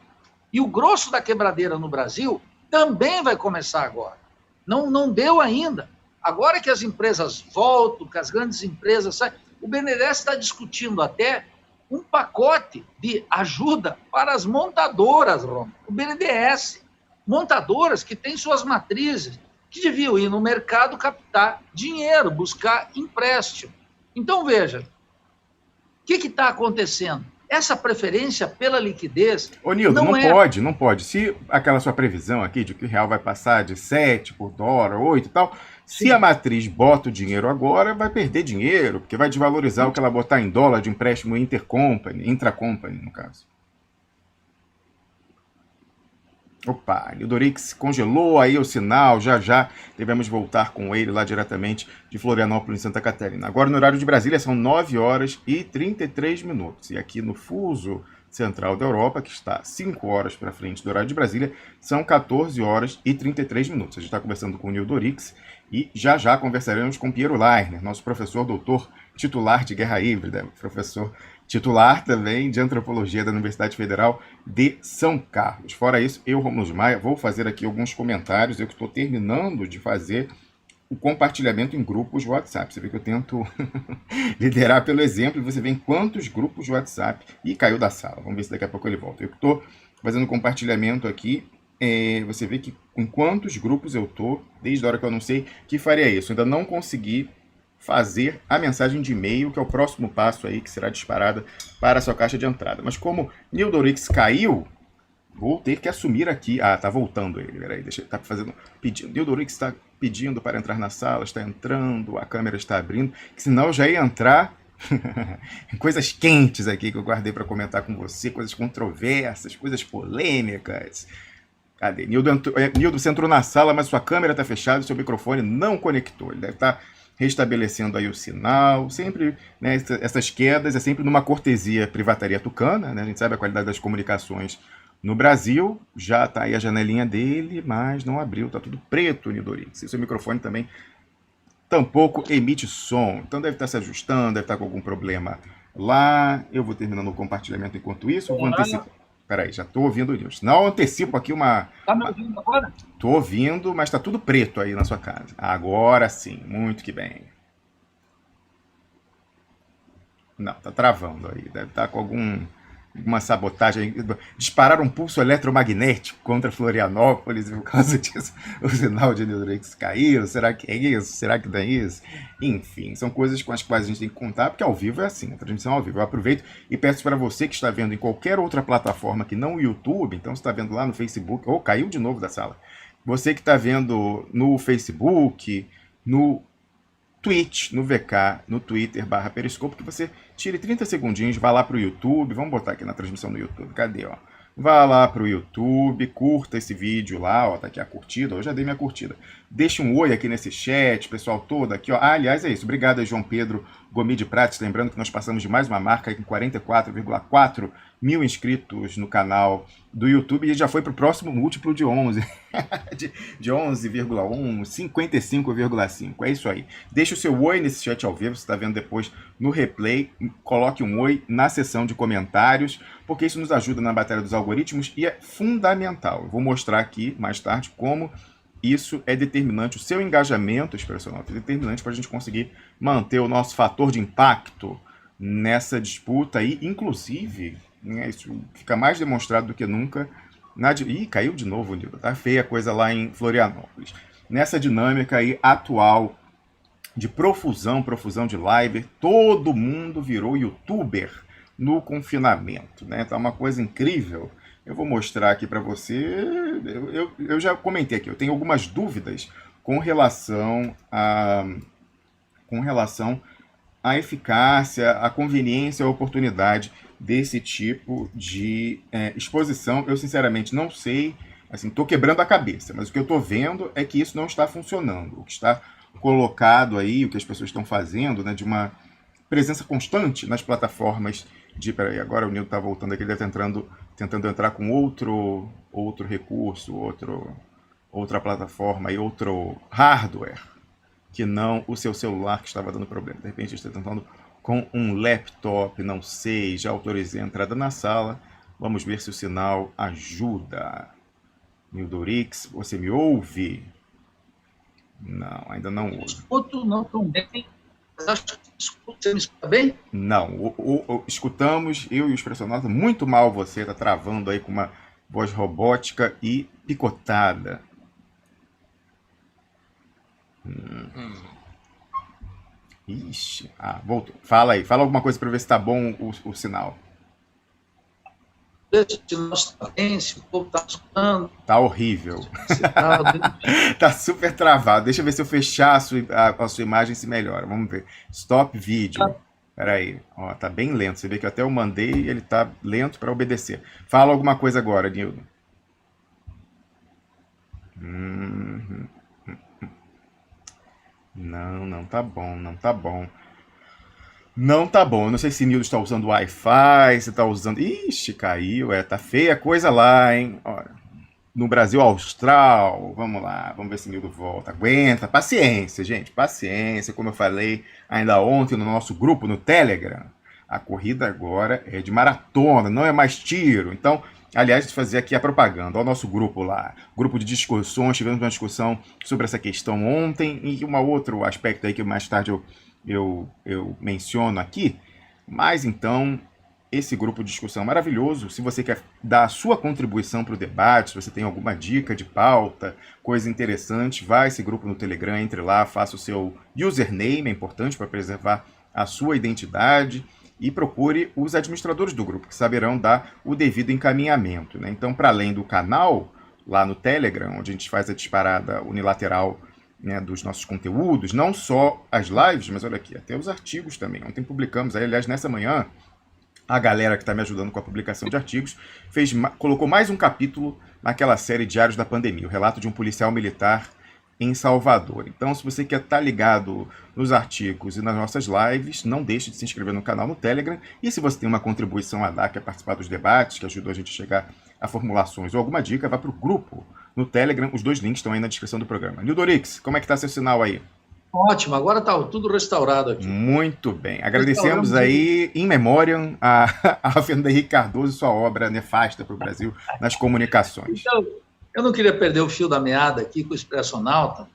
E o grosso da quebradeira no Brasil também vai começar agora. Não deu ainda. Agora que as empresas voltam, que as grandes empresas saem, o BNDES está discutindo até um pacote de ajuda para as montadoras, Romulo. O BNDES, montadoras que têm suas matrizes, que deviam ir no mercado captar dinheiro, buscar empréstimo. Então, veja, o que está acontecendo? Essa preferência pela liquidez... Ô, Nildo, não pode. Se aquela sua previsão aqui de que o real vai passar de 7 por dólar, 8 e tal, se a matriz bota o dinheiro agora, vai perder dinheiro, porque vai desvalorizar o que ela botar em dólar de empréstimo intracompany, no caso. Opa, Nildorix congelou aí o sinal, já devemos voltar com ele lá diretamente de Florianópolis, em Santa Catarina. Agora no horário de Brasília são 9 horas e 33 minutos. E aqui no fuso central da Europa, que está 5 horas para frente do horário de Brasília, são 14 horas e 33 minutos. A gente está conversando com o Nildorix e já conversaremos com Piero Leiner, nosso professor doutor titular de Guerra Híbrida, professor titular também de Antropologia da Universidade Federal de São Carlos. Fora isso, eu, Romulo Maia, vou fazer aqui alguns comentários. Eu estou terminando de fazer o compartilhamento em grupos de WhatsApp. Você vê que eu tento liderar pelo exemplo e você vê em quantos grupos de WhatsApp... Ih, caiu da sala. Vamos ver se daqui a pouco ele volta. Eu estou fazendo compartilhamento aqui. Você vê que em quantos grupos eu estou, desde a hora que eu anunciei que faria isso. Eu ainda não consegui fazer a mensagem de e-mail, que é o próximo passo aí, que será disparada para a sua caixa de entrada. Mas como Nildorix caiu, vou ter que assumir aqui... Ah, tá voltando ele, peraí, tá pedindo. Nildorix está pedindo para entrar na sala, está entrando, a câmera está abrindo, que senão eu já ia entrar Coisas quentes aqui que eu guardei para comentar com você, coisas controversas, coisas polêmicas. Cadê? Nildo, você entrou na sala, mas sua câmera está fechada e seu microfone não conectou. Ele deve estar restabelecendo aí o sinal. Sempre, né, essas quedas é sempre numa cortesia Privataria Tucana, né? A gente sabe a qualidade das comunicações no Brasil. Já está aí a janelinha dele, mas não abriu. Está tudo preto, Nildorix. E seu microfone também tampouco emite som. Então deve estar se ajustando, deve estar com algum problema lá. Eu vou terminando o compartilhamento enquanto isso. Eu vou antecipar. Peraí, já estou ouvindo o News. Não, antecipo aqui uma... Tá me ouvindo agora? Estou ouvindo, mas está tudo preto aí na sua casa. Agora sim, muito que bem. Não, está travando aí. Deve estar com alguma sabotagem. Dispararam um pulso eletromagnético contra Florianópolis e por causa disso o sinal de Nildorix caiu. Será que é isso? Será que não é isso? Enfim, são coisas com as quais a gente tem que contar, porque ao vivo é assim, a transmissão é ao vivo. Eu aproveito e peço para você que está vendo em qualquer outra plataforma que não o YouTube, então você está vendo lá no Facebook, ou caiu de novo da sala. Você que está vendo no Facebook, no Twitch, no VK, no Twitter, /Periscope, que você tire 30 segundinhos, vá lá pro YouTube, vamos botar aqui na transmissão no YouTube, cadê, ó? Vá lá pro YouTube, curta esse vídeo lá, ó, tá aqui a curtida, eu já dei minha curtida. Deixa um oi aqui nesse chat, pessoal todo aqui, ó. Ah, aliás, é isso, obrigado a João Pedro Gomi de Prates, lembrando que nós passamos de mais uma marca com 44,4 mil inscritos no canal do YouTube e já foi pro próximo múltiplo de 11. de 11,1, 55,5. É isso aí. Deixa o seu oi nesse chat ao vivo, você está vendo depois no replay. Coloque um oi na seção de comentários, porque isso nos ajuda na batalha dos algoritmos e é fundamental. Eu vou mostrar aqui mais tarde como isso é determinante. O seu engajamento, expressional, é determinante para a gente conseguir manter o nosso fator de impacto nessa disputa aí, inclusive, né, isso fica mais demonstrado do que nunca. Ih, caiu de novo, Nildo. Tá feia a coisa lá em Florianópolis. Nessa dinâmica aí atual de profusão de live, todo mundo virou youtuber no confinamento, né? Tá uma coisa incrível. Eu vou mostrar aqui para você. Eu já comentei aqui, eu tenho algumas dúvidas com relação à eficácia, à conveniência, à oportunidade desse tipo de exposição. Eu, sinceramente, não sei, assim, estou quebrando a cabeça, mas o que eu estou vendo é que isso não está funcionando. O que está colocado aí, o que as pessoas estão fazendo, né, de uma presença constante nas plataformas de... Peraí, agora o Nildo está voltando aqui, ele está tentando entrar com outro recurso, outra plataforma e outro hardware, que não o seu celular que estava dando problema. De repente está tentando com um laptop, não sei, já autorizei a entrada na sala. Vamos ver se o sinal ajuda. Nildorix, você me ouve? Não, ainda não ouve. Escuto não tão bem. Acho que você me escuta bem? Não, escutamos, eu e o expressionista, muito mal você, está travando aí com uma voz robótica e picotada. Ixi, voltou. Fala aí, fala alguma coisa para ver se tá bom o sinal. Se o nosso tá bem, se o povo tá escutando. Tá horrível. Tá super travado. Deixa eu ver se eu fechar a sua imagem se melhora. Vamos ver. Stop vídeo. Peraí. Ó, tá bem lento. Você vê que até eu mandei e ele tá lento para obedecer. Fala alguma coisa agora, Nildo. Não tá bom, não tá bom. Não tá bom. Eu não sei se Nildo está usando Wi-Fi, se tá usando... Ixi, caiu. Tá feia a coisa lá, hein? Olha, no Brasil Austral. Vamos lá, vamos ver se Nildo volta. Aguenta, paciência, gente, paciência. Como eu falei ainda ontem no nosso grupo, no Telegram, a corrida agora é de maratona, não é mais tiro. Então, aliás, de fazer aqui a propaganda ao nosso grupo lá, grupo de discussões. Tivemos uma discussão sobre essa questão ontem e um outro aspecto aí que mais tarde eu menciono aqui. Mas então, esse grupo de discussão é maravilhoso. Se você quer dar a sua contribuição para o debate, se você tem alguma dica de pauta, coisa interessante, vá a esse grupo no Telegram, entre lá, faça o seu username, é importante para preservar a sua identidade, e procure os administradores do grupo, que saberão dar o devido encaminhamento, né? Então, para além do canal, lá no Telegram, onde a gente faz a disparada unilateral né, dos nossos conteúdos, não só as lives, mas olha aqui, até os artigos também. Ontem publicamos, aí, aliás, nessa manhã, a galera que está me ajudando com a publicação de artigos colocou mais um capítulo naquela série Diários da Pandemia, o relato de um policial militar em Salvador. Então, se você quer estar ligado nos artigos e nas nossas lives, não deixe de se inscrever no canal no Telegram. E se você tem uma contribuição a dar, quer participar dos debates, que ajudou a gente a chegar a formulações ou alguma dica, vá para o grupo no Telegram. Os 2 links estão aí na descrição do programa. Nildorix, como é que está seu sinal aí? Ótimo, agora está tudo restaurado aqui. Muito bem. Agradecemos aí, in memoriam, a Fernanda Henrique Cardoso e sua obra nefasta para o Brasil nas comunicações. Então, eu não queria perder o fio da meada aqui com o Expressionauta,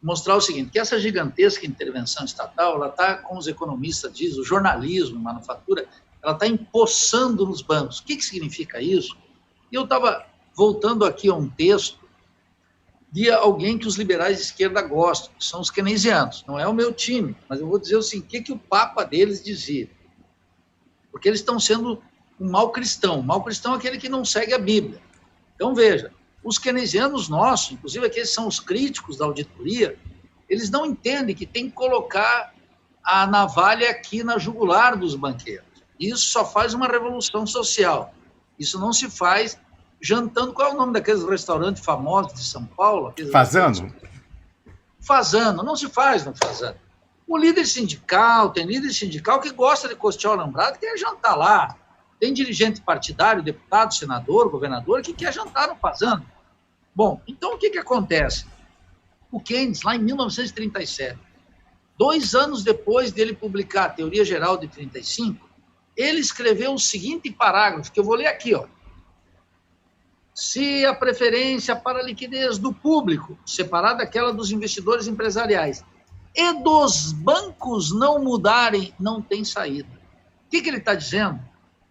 mostrar o seguinte, que essa gigantesca intervenção estatal, ela está, como os economistas dizem, o jornalismo, a manufatura, ela está empossando nos bancos. O que significa isso? E eu estava voltando aqui a um texto de alguém que os liberais de esquerda gostam, que são os keynesianos. Não é o meu time, mas eu vou dizer assim, o que o papa deles dizia. Porque eles estão sendo um mau cristão. O mau cristão é aquele que não segue a Bíblia. Então, veja, os keynesianos nossos, inclusive aqueles que são os críticos da auditoria, eles não entendem que tem que colocar a navalha aqui na jugular dos banqueiros. Isso só faz uma revolução social. Isso não se faz jantando. Qual é o nome daqueles restaurantes famosos de São Paulo? Fazano? Fazano. Não se faz no Fazano. O líder sindical, tem líder sindical que gosta de costear o alambrado e quer jantar lá. Tem dirigente partidário, deputado, senador, governador, que quer jantar no Fazano. Bom, então o que acontece? O Keynes, lá em 1937, 2 anos depois dele publicar a Teoria Geral de 35, ele escreveu o seguinte parágrafo, que eu vou ler aqui, ó. Se a preferência para a liquidez do público, separada daquela dos investidores empresariais, e dos bancos não mudarem, não tem saída. O que ele está dizendo?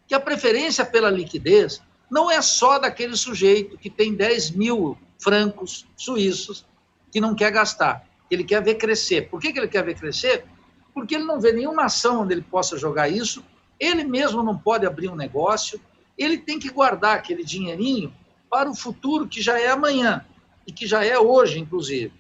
Que a preferência pela liquidez não é só daquele sujeito que tem 10 mil francos suíços que não quer gastar, que ele quer ver crescer. Por que ele quer ver crescer? Porque ele não vê nenhuma ação onde ele possa jogar isso, ele mesmo não pode abrir um negócio, ele tem que guardar aquele dinheirinho para o futuro que já é amanhã e que já é hoje, inclusive.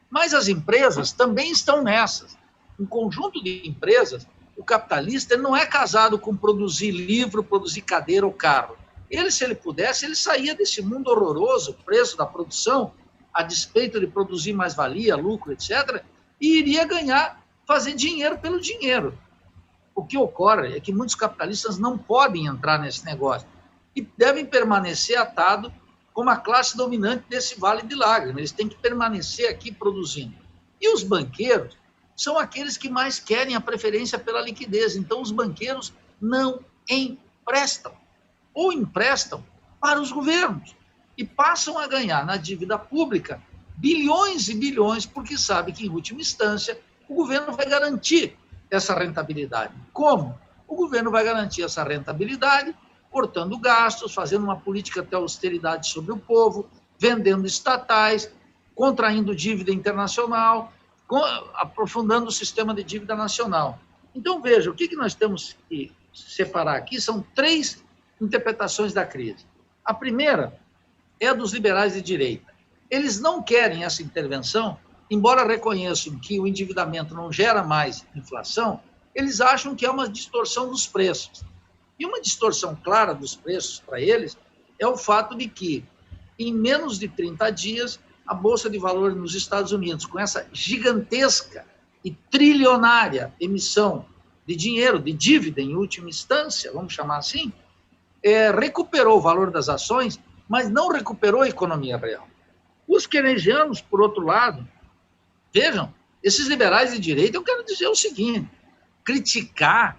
Mas as empresas também estão nessas. Um conjunto de empresas, o capitalista, ele não é casado com produzir livro, produzir cadeira ou carro. Ele, se ele pudesse, ele saía desse mundo horroroso, preço da produção, a despeito de produzir mais-valia, lucro, etc., e iria ganhar, fazer dinheiro pelo dinheiro. O que ocorre é que muitos capitalistas não podem entrar nesse negócio e devem permanecer atados como a classe dominante desse vale de lágrimas. Eles têm que permanecer aqui produzindo. E os banqueiros são aqueles que mais querem a preferência pela liquidez. Então, os banqueiros não emprestam, ou emprestam para os governos, e passam a ganhar na dívida pública bilhões e bilhões, porque sabe que, em última instância, o governo vai garantir essa rentabilidade. Como? O governo vai garantir essa rentabilidade cortando gastos, fazendo uma política de austeridade sobre o povo, vendendo estatais, contraindo dívida internacional, aprofundando o sistema de dívida nacional. Então, veja, o que nós temos que separar aqui são 3 interpretações da crise. A primeira é a dos liberais de direita. Eles não querem essa intervenção, embora reconheçam que o endividamento não gera mais inflação, eles acham que é uma distorção dos preços. E uma distorção clara dos preços para eles é o fato de que, em menos de 30 dias, a Bolsa de Valores nos Estados Unidos, com essa gigantesca e trilionária emissão de dinheiro, de dívida em última instância, vamos chamar assim, recuperou o valor das ações, mas não recuperou a economia real. Os keynesianos, por outro lado, vejam, esses liberais de direita, eu quero dizer o seguinte, criticar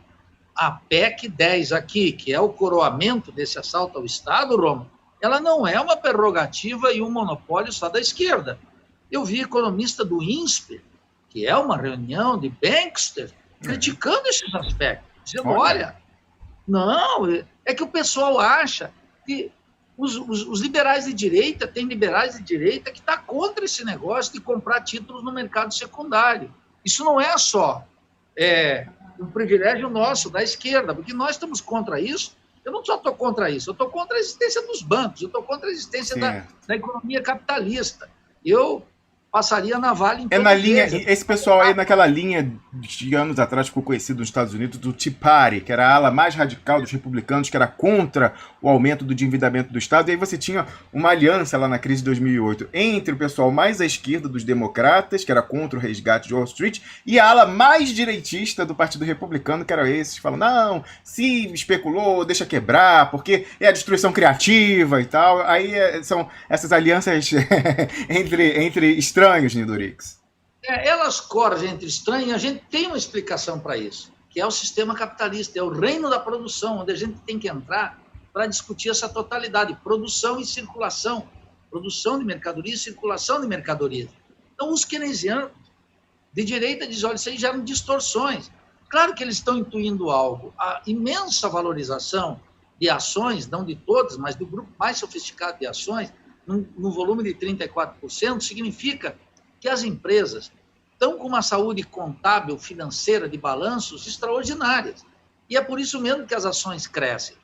a PEC 10 aqui, que é o coroamento desse assalto ao Estado, Roma, ela não é uma prerrogativa e um monopólio só da esquerda. Eu vi economista do INSPE, que é uma reunião de banksters, criticando esses aspectos, dizendo, olha, não, é que o pessoal acha que os liberais de direita, tem liberais de direita que está contra esse negócio de comprar títulos no mercado secundário. Isso não é só um privilégio nosso, da esquerda, porque nós estamos contra isso. Eu não só estou contra isso, eu estou contra a existência dos bancos, eu estou contra a existência da economia capitalista. Eu passaria na Vale em É todos na linha, eles. esse pessoal aí naquela linha de anos atrás ficou conhecido nos Estados Unidos do Tea Party, que era a ala mais radical dos republicanos, que era contra o aumento do endividamento do Estado, e aí você tinha uma aliança lá na crise de 2008 entre o pessoal mais à esquerda dos democratas, que era contra o resgate de Wall Street, e a ala mais direitista do Partido Republicano, que eram esses que falam, não, se especulou, deixa quebrar, porque é a destruição criativa e tal. Aí são essas alianças entre estranhos, Nidorix. Elas correm entre estranhos e a gente tem uma explicação para isso, que é o sistema capitalista, é o reino da produção, onde a gente tem que entrar para discutir essa totalidade, produção e circulação, produção de mercadoria e circulação de mercadoria. Então, os keynesianos de direita dizem, olha, isso aí geram distorções. Claro que eles estão intuindo algo. A imensa valorização de ações, não de todas, mas do grupo mais sofisticado de ações, no volume de 34%, significa que as empresas estão com uma saúde contábil, financeira, de balanços extraordinárias. E é por isso mesmo que as ações crescem.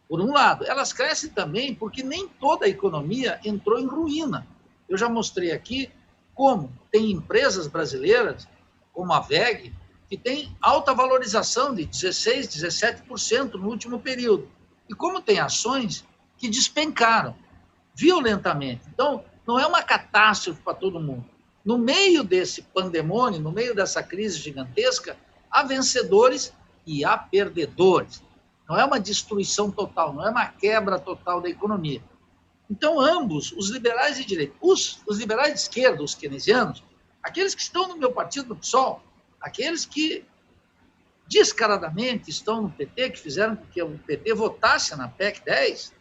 Por um lado, elas crescem também porque nem toda a economia entrou em ruína. Eu já mostrei aqui como tem empresas brasileiras, como a WEG, que tem alta valorização de 16%, 17% no último período. E como tem ações que despencaram violentamente. Então, não é uma catástrofe para todo mundo. No meio desse pandemônio, no meio dessa crise gigantesca, há vencedores e há perdedores. Não é uma destruição total, não é uma quebra total da economia. Então, ambos, os liberais de direita, os liberais de esquerda, os keynesianos, aqueles que estão no meu partido, no PSOL, aqueles que descaradamente estão no PT, que fizeram com que o PT votasse na PEC 10,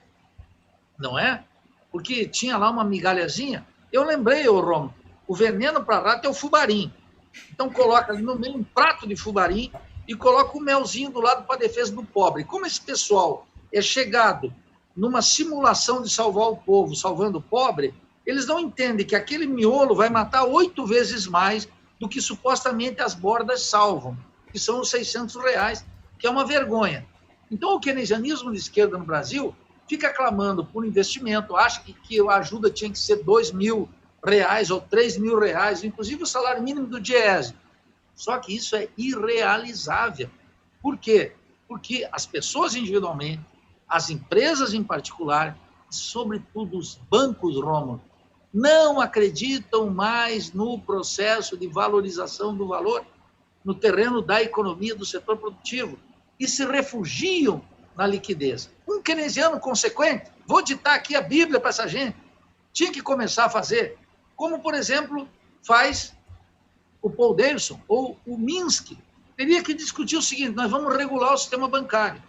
não é? Porque tinha lá uma migalhazinha. Eu lembrei, Romo, o veneno para rato é o fubarim. Então, coloca ali no meio um prato de fubarim e coloca o melzinho do lado para a defesa do pobre. Como esse pessoal é chegado numa simulação de salvar o povo, salvando o pobre, eles não entendem que aquele miolo vai matar 8 vezes mais do que supostamente as bordas salvam, que são os R$600, que é uma vergonha. Então, o keynesianismo de esquerda no Brasil fica clamando por investimento, acha que a ajuda tinha que ser R$2.000 ou R$3.000, inclusive o salário mínimo do Diese. Só que isso é irrealizável. Por quê? Porque as pessoas individualmente, as empresas em particular, e sobretudo os bancos, Rômulo, não acreditam mais no processo de valorização do valor no terreno da economia, do setor produtivo, e se refugiam na liquidez. Um keynesiano consequente, vou ditar aqui a Bíblia para essa gente, tinha que começar a fazer, como, por exemplo, faz o Paul Davidson ou o Minsky. Teria que discutir o seguinte, nós vamos regular o sistema bancário.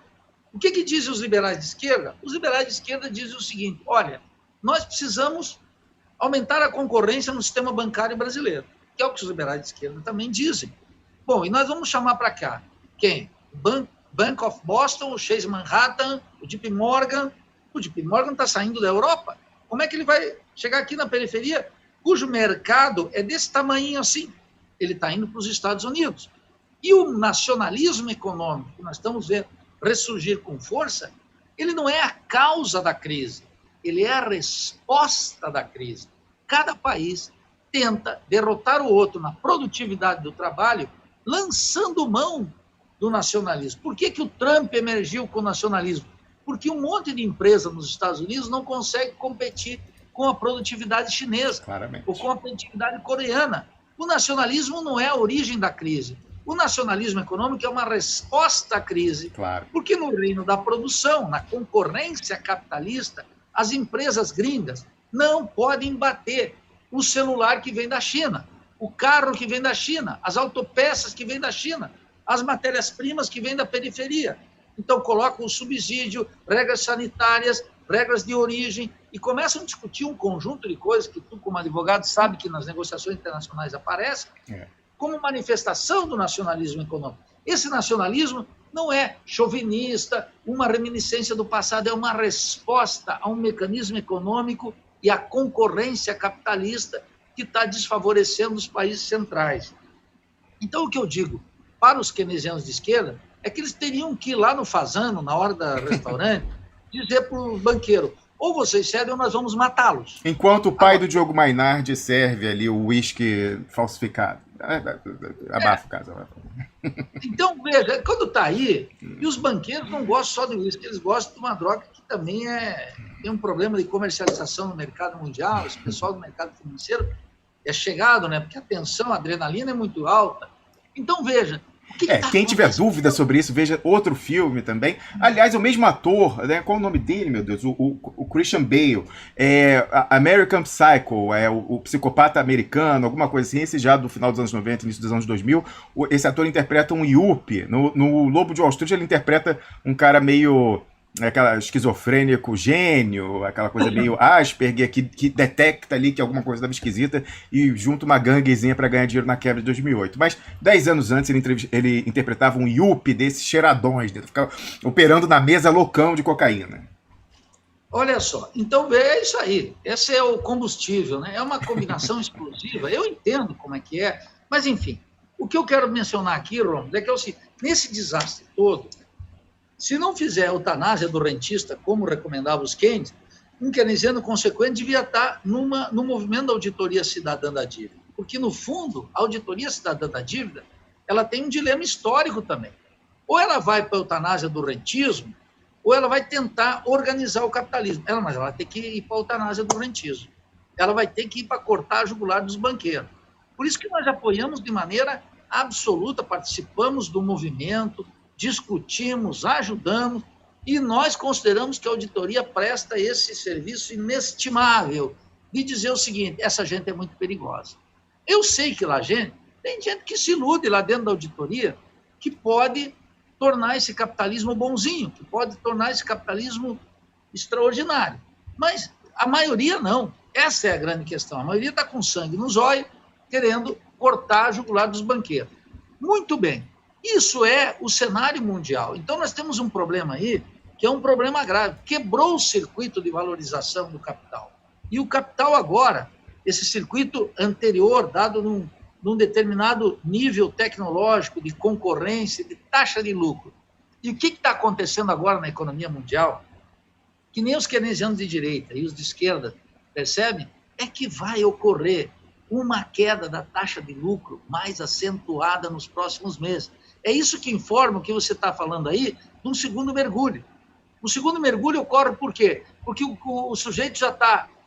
O que dizem os liberais de esquerda? Os liberais de esquerda dizem o seguinte, olha, nós precisamos aumentar a concorrência no sistema bancário brasileiro, que é o que os liberais de esquerda também dizem. Bom, e nós vamos chamar para cá quem? Bank of Boston, o Chase Manhattan, o JP Morgan. O JP Morgan está saindo da Europa. Como é que ele vai chegar aqui na periferia, cujo mercado é desse tamanho assim? Ele está indo para os Estados Unidos. E o nacionalismo econômico, que nós estamos vendo ressurgir com força, ele não é a causa da crise, ele é a resposta da crise. Cada país tenta derrotar o outro na produtividade do trabalho, lançando mão do nacionalismo. Por que o Trump emergiu com o nacionalismo? Porque um monte de empresa nos Estados Unidos não consegue competir com a produtividade chinesa, Claramente. ou com a produtividade coreana. O nacionalismo não é a origem da crise. O nacionalismo econômico é uma resposta à crise, Claro. porque no reino da produção, na concorrência capitalista, as empresas gringas não podem bater o celular que vem da China, o carro que vem da China, as autopeças que vêm da China, as matérias-primas que vêm da periferia. Então, colocam o subsídio, regras sanitárias, regras de origem, e começam a discutir um conjunto de coisas que tu, como advogado, sabe que nas negociações internacionais aparecem, como manifestação do nacionalismo econômico. Esse nacionalismo não é chauvinista, uma reminiscência do passado, é uma resposta a um mecanismo econômico e à concorrência capitalista que está desfavorecendo os países centrais. Então, o que eu digo para os keynesianos de esquerda é que eles teriam que ir lá no Fazano, na hora do restaurante, dizer para o banqueiro, ou vocês cedem ou nós vamos matá-los. Enquanto o pai do Diogo Mainardi serve ali o uísque falsificado. Abafa o caso. Então, veja, quando está aí, e os banqueiros não gostam só de uísque, eles gostam de uma droga que também tem um problema de comercialização no mercado mundial, esse pessoal do mercado financeiro é chegado, né? Porque a tensão, a adrenalina é muito alta. Então, veja, quem tiver dúvida sobre isso, veja outro filme também. Aliás, o mesmo ator, né? Qual o nome dele, meu Deus? O Christian Bale. American Psycho, o psicopata americano, alguma coisa assim. Esse já do final dos anos 90, início dos anos 2000. Esse ator interpreta um Yuppie. No Lobo de Wall Street, ele interpreta um cara meio... aquela esquizofrênico gênio, aquela coisa meio Asperger, que detecta ali que alguma coisa estava esquisita e junta uma ganguezinha para ganhar dinheiro na quebra de 2008. Mas 10 anos antes ele interpretava um Yuppie desses cheiradões, ficava operando na mesa loucão de cocaína. Olha só, então é isso aí, esse é o combustível, né? É uma combinação explosiva, eu entendo como é que é, mas enfim, o que eu quero mencionar aqui, Romulo, é que é o seguinte, nesse desastre todo, se não fizer a eutanásia do rentista, como recomendava os Keynes, um keynesiano consequente devia estar no movimento da auditoria cidadã da dívida. Porque, no fundo, a auditoria cidadã da dívida ela tem um dilema histórico também. Ou ela vai para a eutanásia do rentismo, ou ela vai tentar organizar o capitalismo. Mas ela vai ter que ir para a eutanásia do rentismo. Ela vai ter que ir para cortar a jugular dos banqueiros. Por isso que nós apoiamos de maneira absoluta, participamos do movimento, discutimos, ajudamos, e nós consideramos que a auditoria presta esse serviço inestimável de dizer o seguinte, essa gente é muito perigosa. Eu sei que tem gente que se ilude lá dentro da auditoria, que pode tornar esse capitalismo bonzinho, que pode tornar esse capitalismo extraordinário. Mas a maioria não. Essa é a grande questão. A maioria está com sangue nos olhos, querendo cortar a jugular dos banqueiros. Muito bem. Isso é o cenário mundial. Então, nós temos um problema aí, que é um problema grave. Quebrou o circuito de valorização do capital. E o capital agora, esse circuito anterior, dado num determinado nível tecnológico, de concorrência, de taxa de lucro. E o que está acontecendo agora na economia mundial, que nem os keynesianos de direita e os de esquerda percebem, é que vai ocorrer uma queda da taxa de lucro mais acentuada nos próximos meses. É isso que informa o que você está falando aí de um segundo mergulho. O segundo mergulho ocorre por quê? Porque o sujeito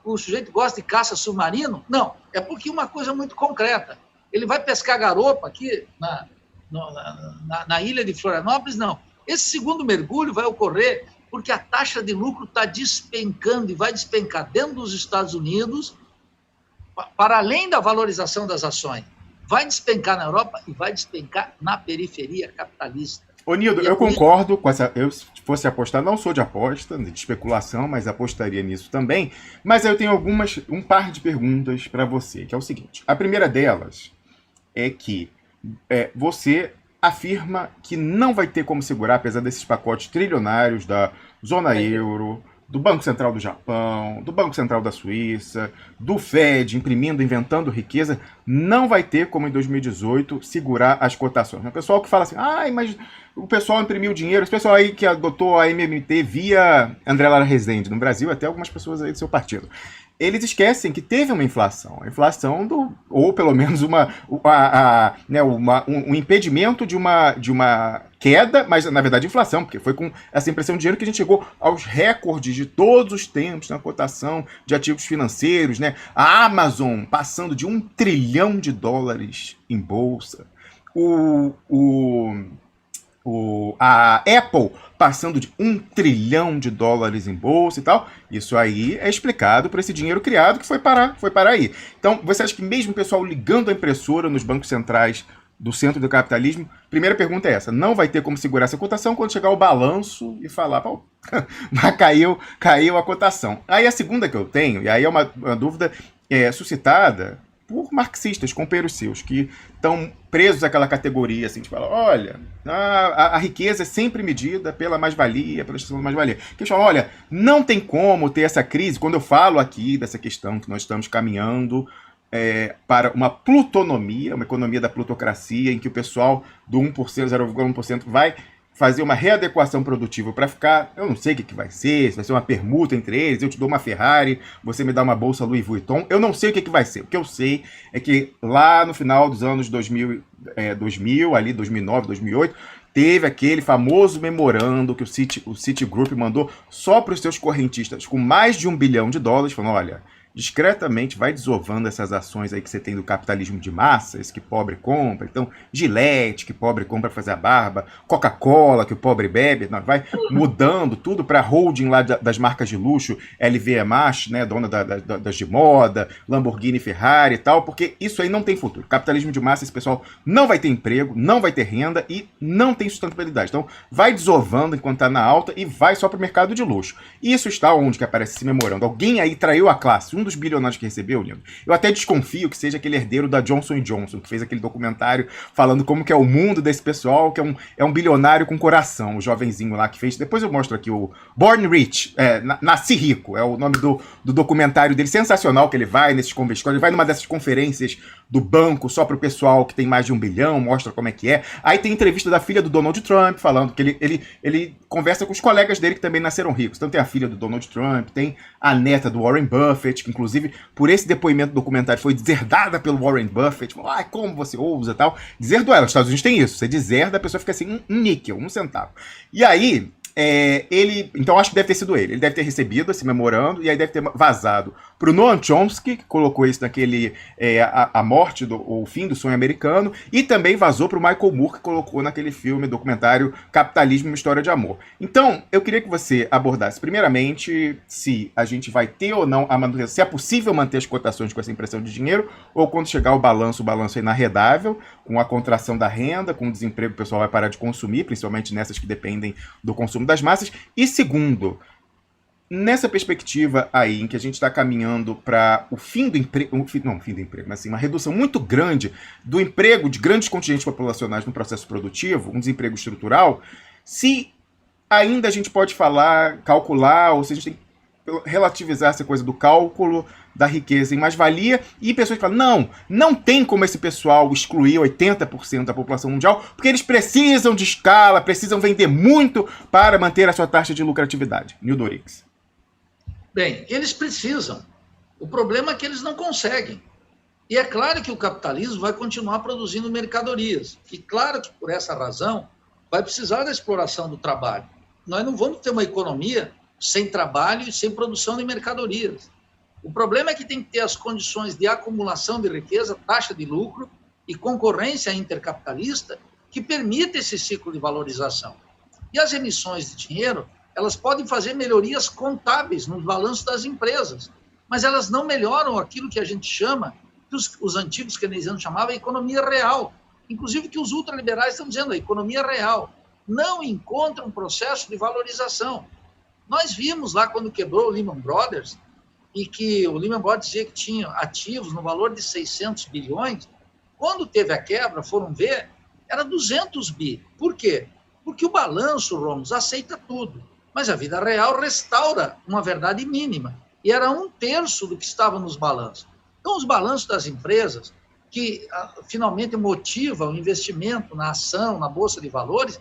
o sujeito gosta de caça submarino? Não, é porque uma coisa muito concreta. Ele vai pescar garopa aqui na ilha de Florianópolis? Não. Esse segundo mergulho vai ocorrer porque a taxa de lucro está despencando e vai despencar dentro dos Estados Unidos, para além da valorização das ações. Vai despencar na Europa e vai despencar na periferia capitalista. Ô, Nildo, eu concordo com essa... Eu, se fosse apostar, não sou de aposta, de especulação, mas apostaria nisso também. Mas eu tenho um par de perguntas para você, que é o seguinte. A primeira delas é que você afirma que não vai ter como segurar, apesar desses pacotes trilionários da zona euro, do Banco Central do Japão, do Banco Central da Suíça, do Fed, imprimindo, inventando riqueza, não vai ter como em 2018 segurar as cotações. O pessoal que fala assim, mas o pessoal imprimiu dinheiro, esse pessoal aí que adotou a MMT via André Lara Rezende no Brasil, até algumas pessoas aí do seu partido. Eles esquecem que teve uma inflação. A inflação ou pelo menos um impedimento de uma queda, mas na verdade inflação, porque foi com essa impressão de dinheiro que a gente chegou aos recordes de todos os tempos na cotação de ativos financeiros, né? A Amazon passando de $1 trilhão em bolsa. A Apple passando de $1 trilhão em bolsa e tal. Isso aí é explicado por esse dinheiro criado que foi parar aí. Então, você acha que mesmo o pessoal ligando a impressora nos bancos centrais do centro do capitalismo, primeira pergunta é essa, não vai ter como segurar essa cotação quando chegar o balanço e falar, mas caiu a cotação. Aí a segunda que eu tenho, e aí é uma dúvida suscitada por marxistas, companheiros seus, que estão presos àquela categoria, assim, de falar, olha, a riqueza é sempre medida pela mais-valia, pela extração da mais-valia. Que eles falam, olha, não tem como ter essa crise, quando eu falo aqui dessa questão que nós estamos caminhando para uma plutonomia, uma economia da plutocracia, em que o pessoal do 1%, 0,1% vai fazer uma readequação produtiva para ficar, eu não sei o que vai ser, se vai ser uma permuta entre eles, eu te dou uma Ferrari, você me dá uma bolsa Louis Vuitton, eu não sei o que vai ser. O que eu sei é que lá no final dos anos 2000 ali 2009, 2008, teve aquele famoso memorando que o Citigroup mandou só para os seus correntistas com mais de $1 bilhão, falando, olha, discretamente vai desovando essas ações aí que você tem do capitalismo de massas, que pobre compra, então Gillette, que pobre compra para fazer a barba, Coca-Cola, que o pobre bebe, não, vai mudando tudo para holding lá das marcas de luxo, LVMH, né, dona das de moda, Lamborghini, Ferrari e tal, porque isso aí não tem futuro. Capitalismo de massa, esse pessoal não vai ter emprego, não vai ter renda e não tem sustentabilidade. Então vai desovando enquanto está na alta e vai só para o mercado de luxo. Isso está onde que aparece esse memorando. Alguém aí traiu a classe, dos bilionários que recebeu, Lindo. Eu até desconfio que seja aquele herdeiro da Johnson & Johnson, que fez aquele documentário falando como que é o mundo desse pessoal, que é um bilionário com coração, o jovenzinho lá que fez. Depois eu mostro aqui o Born Rich, Nasci Rico, é o nome do documentário dele, sensacional, que ele vai nesses conversões, ele vai numa dessas conferências do banco só para o pessoal que tem mais de $1 bilhão, mostra como é que é. Aí tem entrevista da filha do Donald Trump, falando que ele conversa com os colegas dele que também nasceram ricos. Então tem a filha do Donald Trump, tem a neta do Warren Buffett, que inclusive por esse depoimento documentário foi deserdada pelo Warren Buffett. Falou, como você ousa e tal. Deserdou ela. Os Estados Unidos tem isso. Você deserda, a pessoa fica assim, um níquel, 1 centavo. E aí, então acho que deve ter sido ele. Ele deve ter recebido esse memorando e aí deve ter vazado pro Noam Chomsky, que colocou isso naquele a morte, o fim do sonho americano, e também vazou pro Michael Moore, que colocou naquele filme, documentário Capitalismo, uma História de Amor. Então, eu queria que você abordasse, primeiramente, se a gente vai ter ou não a manutenção, se é possível manter as cotações com essa impressão de dinheiro, ou quando chegar o balanço é inarredável, com a contração da renda, com o desemprego, o pessoal vai parar de consumir, principalmente nessas que dependem do consumo das massas. E segundo, nessa perspectiva aí, em que a gente está caminhando para o fim do emprego, não fim do emprego, mas assim, uma redução muito grande do emprego de grandes contingentes populacionais no processo produtivo, um desemprego estrutural, se ainda a gente pode calcular, ou se a gente tem que relativizar essa coisa do cálculo da riqueza em mais-valia, e pessoas que falam, não tem como esse pessoal excluir 80% da população mundial, porque eles precisam de escala, precisam vender muito para manter a sua taxa de lucratividade. Nildo Orix. Bem, eles precisam. O problema é que eles não conseguem. E é claro que o capitalismo vai continuar produzindo mercadorias. E claro que, por essa razão, vai precisar da exploração do trabalho. Nós não vamos ter uma economia sem trabalho e sem produção de mercadorias. O problema é que tem que ter as condições de acumulação de riqueza, taxa de lucro e concorrência intercapitalista que permita esse ciclo de valorização. E as emissões de dinheiro, elas podem fazer melhorias contábeis no balanço das empresas, mas elas não melhoram aquilo que a gente chama, que os antigos keynesianos chamavam de economia real. Inclusive que os ultraliberais estão dizendo, a economia real não encontra um processo de valorização. Nós vimos lá quando quebrou o Lehman Brothers, e que o Lehman Brothers dizia que tinha ativos no valor de 600 bilhões, quando teve a quebra, foram ver, era 200 bi. Por quê? Porque o balanço, Romos, aceita tudo, mas a vida real restaura uma verdade mínima, e era 1/3 do que estava nos balanços. Então, os balanços das empresas, que finalmente motivam o investimento na ação, na Bolsa de Valores,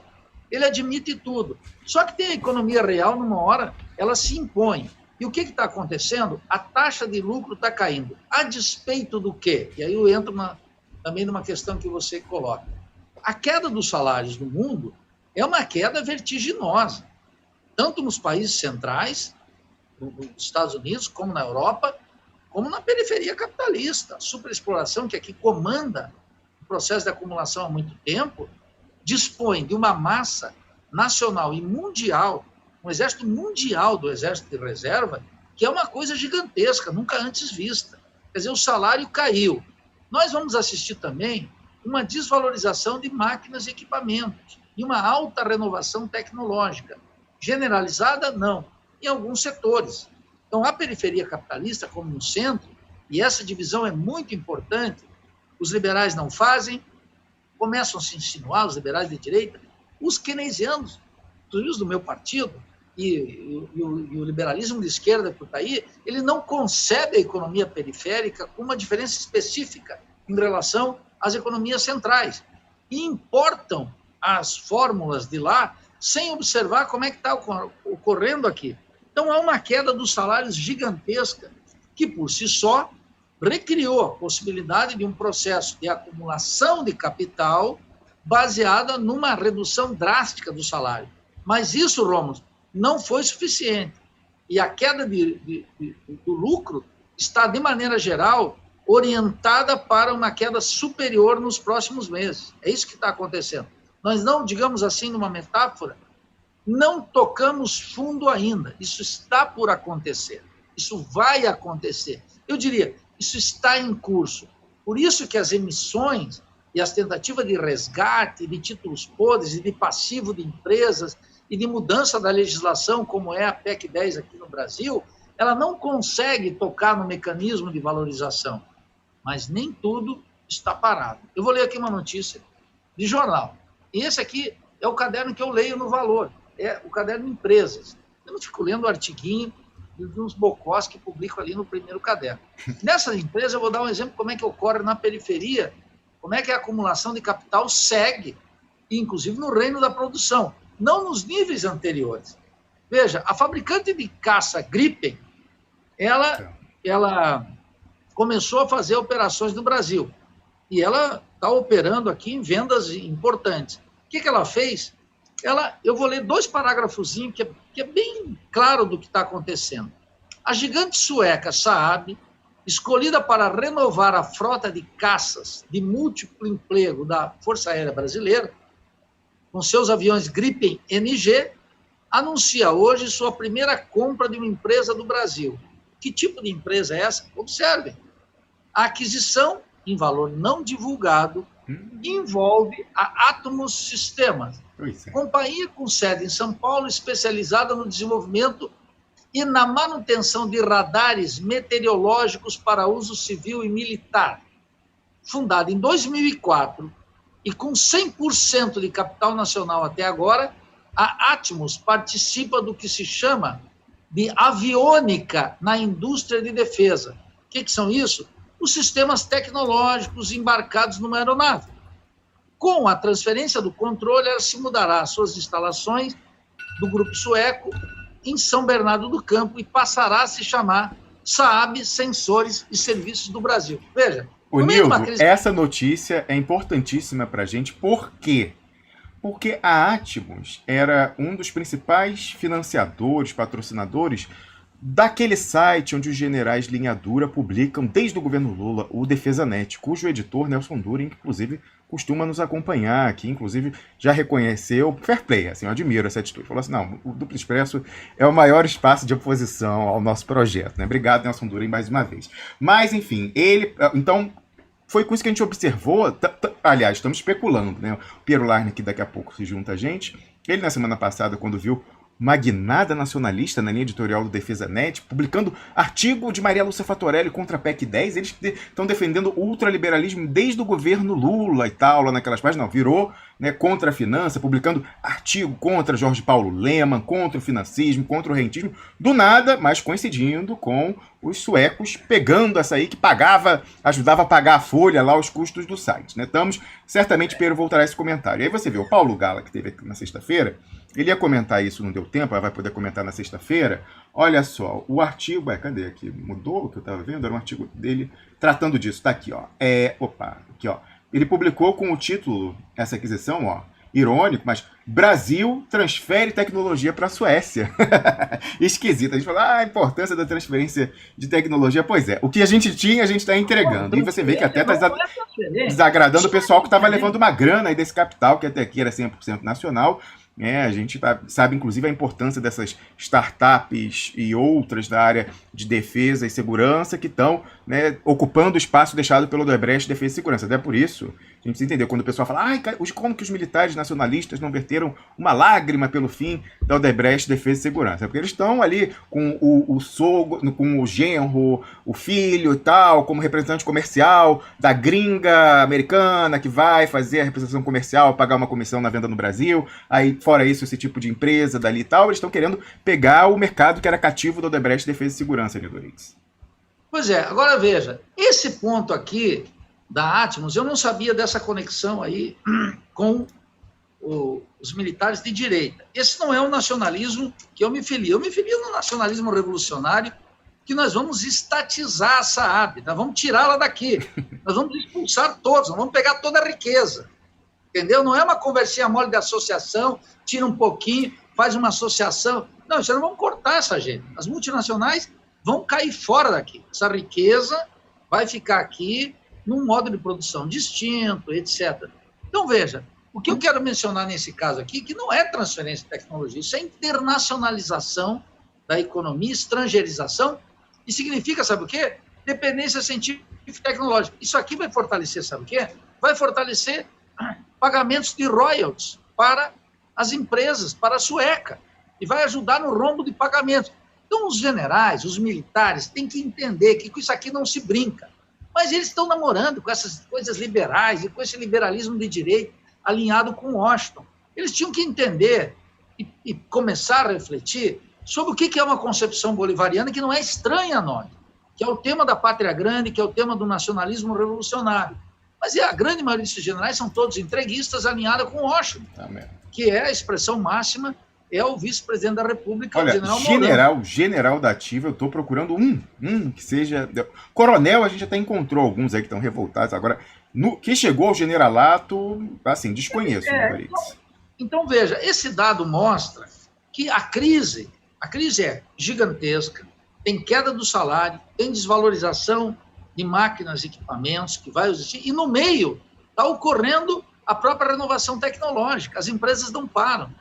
ele admite tudo. Só que tem a economia real, numa hora, ela se impõe. E o que está acontecendo? A taxa de lucro está caindo. A despeito do quê? E aí eu entro também numa questão que você coloca. A queda dos salários no mundo é uma queda vertiginosa, tanto nos países centrais, nos Estados Unidos, como na Europa, como na periferia capitalista. A superexploração, que aqui comanda o processo de acumulação há muito tempo, dispõe de uma massa nacional e mundial, um exército mundial do exército de reserva, que é uma coisa gigantesca, nunca antes vista. Quer dizer, o salário caiu. Nós vamos assistir também uma desvalorização de máquinas e equipamentos e uma alta renovação tecnológica. Generalizada, não, em alguns setores. Então, a periferia capitalista, como no centro, e essa divisão é muito importante, os liberais não fazem, começam a se insinuar, os liberais de direita, os keynesianos, os do meu partido, e o liberalismo de esquerda que está aí, ele não concebe a economia periférica com uma diferença específica em relação às economias centrais. E importam as fórmulas de lá sem observar como é que está ocorrendo aqui. Então, há uma queda dos salários gigantesca, que, por si só, recriou a possibilidade de um processo de acumulação de capital baseada numa redução drástica do salário. Mas isso, Rômulo, não foi suficiente. E a queda do lucro está, de maneira geral, orientada para uma queda superior nos próximos meses. É isso que está acontecendo. Nós não, digamos assim, numa metáfora, não tocamos fundo ainda. Isso está por acontecer. Isso vai acontecer. Eu diria, isso está em curso. Por isso que as emissões e as tentativas de resgate de títulos podres e de passivo de empresas e de mudança da legislação, como é a PEC 10 aqui no Brasil, ela não consegue tocar no mecanismo de valorização. Mas nem tudo está parado. Eu vou ler aqui uma notícia de jornal. E esse aqui é o caderno que eu leio no Valor. É o caderno Empresas. Eu não fico lendo o artiguinho de uns bocós que publico ali no primeiro caderno. Nessa empresa, eu vou dar um exemplo de como é que ocorre na periferia, como é que a acumulação de capital segue, inclusive no reino da produção, não nos níveis anteriores. Veja, a fabricante de caça Gripen, ela começou a fazer operações no Brasil, e ela está operando aqui em vendas importantes. O que ela fez? Eu vou ler 2 parágrafozinhos que é bem claro do que está acontecendo. A gigante sueca Saab, escolhida para renovar a frota de caças de múltiplo emprego da Força Aérea Brasileira, com seus aviões Gripen NG, anuncia hoje sua primeira compra de uma empresa do Brasil. Que tipo de empresa é essa? Observem. A aquisição, em valor não divulgado, envolve a Atomos Sistemas, companhia com sede em São Paulo, especializada no desenvolvimento e na manutenção de radares meteorológicos para uso civil e militar. Fundada em 2004 e com 100% de capital nacional até agora, a Atmos participa do que se chama de aviônica na indústria de defesa. O que são isso? Os sistemas tecnológicos embarcados numa aeronave. Com a transferência do controle, ela se mudará às suas instalações do grupo sueco em São Bernardo do Campo e passará a se chamar Saab Sensores e Serviços do Brasil. Veja. O Nildo, essa notícia é importantíssima para a gente. Por quê? Porque a Atmos era um dos principais financiadores, patrocinadores daquele site onde os generais linha dura publicam, desde o governo Lula, o DefesaNet, cujo editor, Nelson Durin, inclusive, costuma nos acompanhar aqui, inclusive já reconheceu, fair play, assim, eu admiro essa atitude. Falou assim, não, o Duplo Expresso é o maior espaço de oposição ao nosso projeto, né? Obrigado, Nelson Durin, mais uma vez. Mas, enfim, então, foi com isso que a gente observou, aliás, estamos especulando, né? O Piero Larne, que daqui a pouco se junta a gente, ele na semana passada, quando viu uma guinada nacionalista na linha editorial do DefesaNet, publicando artigo de Maria Lúcia Fatorelli contra a PEC 10, eles estão defendendo o ultraliberalismo desde o governo Lula e tal, lá naquelas páginas, não, virou, né, contra a finança, publicando artigo contra Jorge Paulo Lemann, contra o financismo, contra o rentismo, do nada, mas coincidindo com os suecos pegando essa aí que ajudava a pagar a folha lá, os custos do site, né? Certamente Pedro voltará a esse comentário. E aí você vê o Paulo Gala, que teve aqui na sexta-feira, ele ia comentar isso, não deu tempo, ela vai poder comentar na sexta-feira. Olha só, o artigo, cadê aqui? Mudou o que eu estava vendo? Era um artigo dele tratando disso, tá aqui, ó. Aqui, ó. Ele publicou com o título, essa aquisição, ó, irônico, mas Brasil transfere tecnologia para a Suécia. Esquisito. A gente fala, a importância da transferência de tecnologia. Pois é, o que a gente tinha, a gente está entregando. E você vê que até está desagradando o pessoal que estava levando uma grana aí desse capital, que até aqui era 100% nacional. A gente sabe, inclusive, a importância dessas startups e outras da área de defesa e segurança que estão, né, ocupando o espaço deixado pelo Odebrecht Defesa e Segurança. Até por isso, a gente entendeu quando o pessoal fala como que os militares nacionalistas não verteram uma lágrima pelo fim da Odebrecht Defesa e Segurança. Porque eles estão ali com o sogro, com o genro, o filho e tal, como representante comercial da gringa americana que vai fazer a representação comercial, pagar uma comissão na venda no Brasil. Aí, fora isso, esse tipo de empresa dali e tal, eles estão querendo pegar o mercado que era cativo da Odebrecht Defesa e Segurança, Nildoritz. Pois é, agora veja, esse ponto aqui da Atmos, eu não sabia dessa conexão aí com os militares de direita. Esse não é o nacionalismo que eu me filio. Eu me filio no nacionalismo revolucionário, que nós vamos estatizar a Saab, nós vamos tirá-la daqui, nós vamos expulsar todos, nós vamos pegar toda a riqueza, entendeu? Não é uma conversinha mole de associação, tira um pouquinho, faz uma associação. Não, isso nós vamos cortar essa gente. As multinacionais vão cair fora daqui. Essa riqueza vai ficar aqui num modo de produção distinto, etc. Então, veja, o que eu quero mencionar nesse caso aqui, que não é transferência de tecnologia, isso é internacionalização da economia, estrangeirização, e significa, sabe o quê? Dependência científica e tecnológica. Isso aqui vai fortalecer, sabe o quê? Vai fortalecer pagamentos de royalties para as empresas, para a sueca, e vai ajudar no rombo de pagamentos. Então, os generais, os militares, têm que entender que com isso aqui não se brinca. Mas eles estão namorando com essas coisas liberais e com esse liberalismo de direito alinhado com Washington. Eles tinham que entender e começar a refletir sobre o que é uma concepção bolivariana que não é estranha a nós, que é o tema da pátria grande, que é o tema do nacionalismo revolucionário. Mas a grande maioria desses generais são todos entreguistas alinhados com Washington, que é a expressão máxima, é o vice-presidente da República, olha, o general general da ativa, eu estou procurando um que seja... Coronel, a gente até encontrou alguns aí que estão revoltados. Agora, que chegou ao generalato, assim, desconheço. Então, veja, esse dado mostra que a crise é gigantesca, tem queda do salário, tem desvalorização de máquinas e equipamentos que vai existir, e no meio está ocorrendo a própria renovação tecnológica. As empresas não param.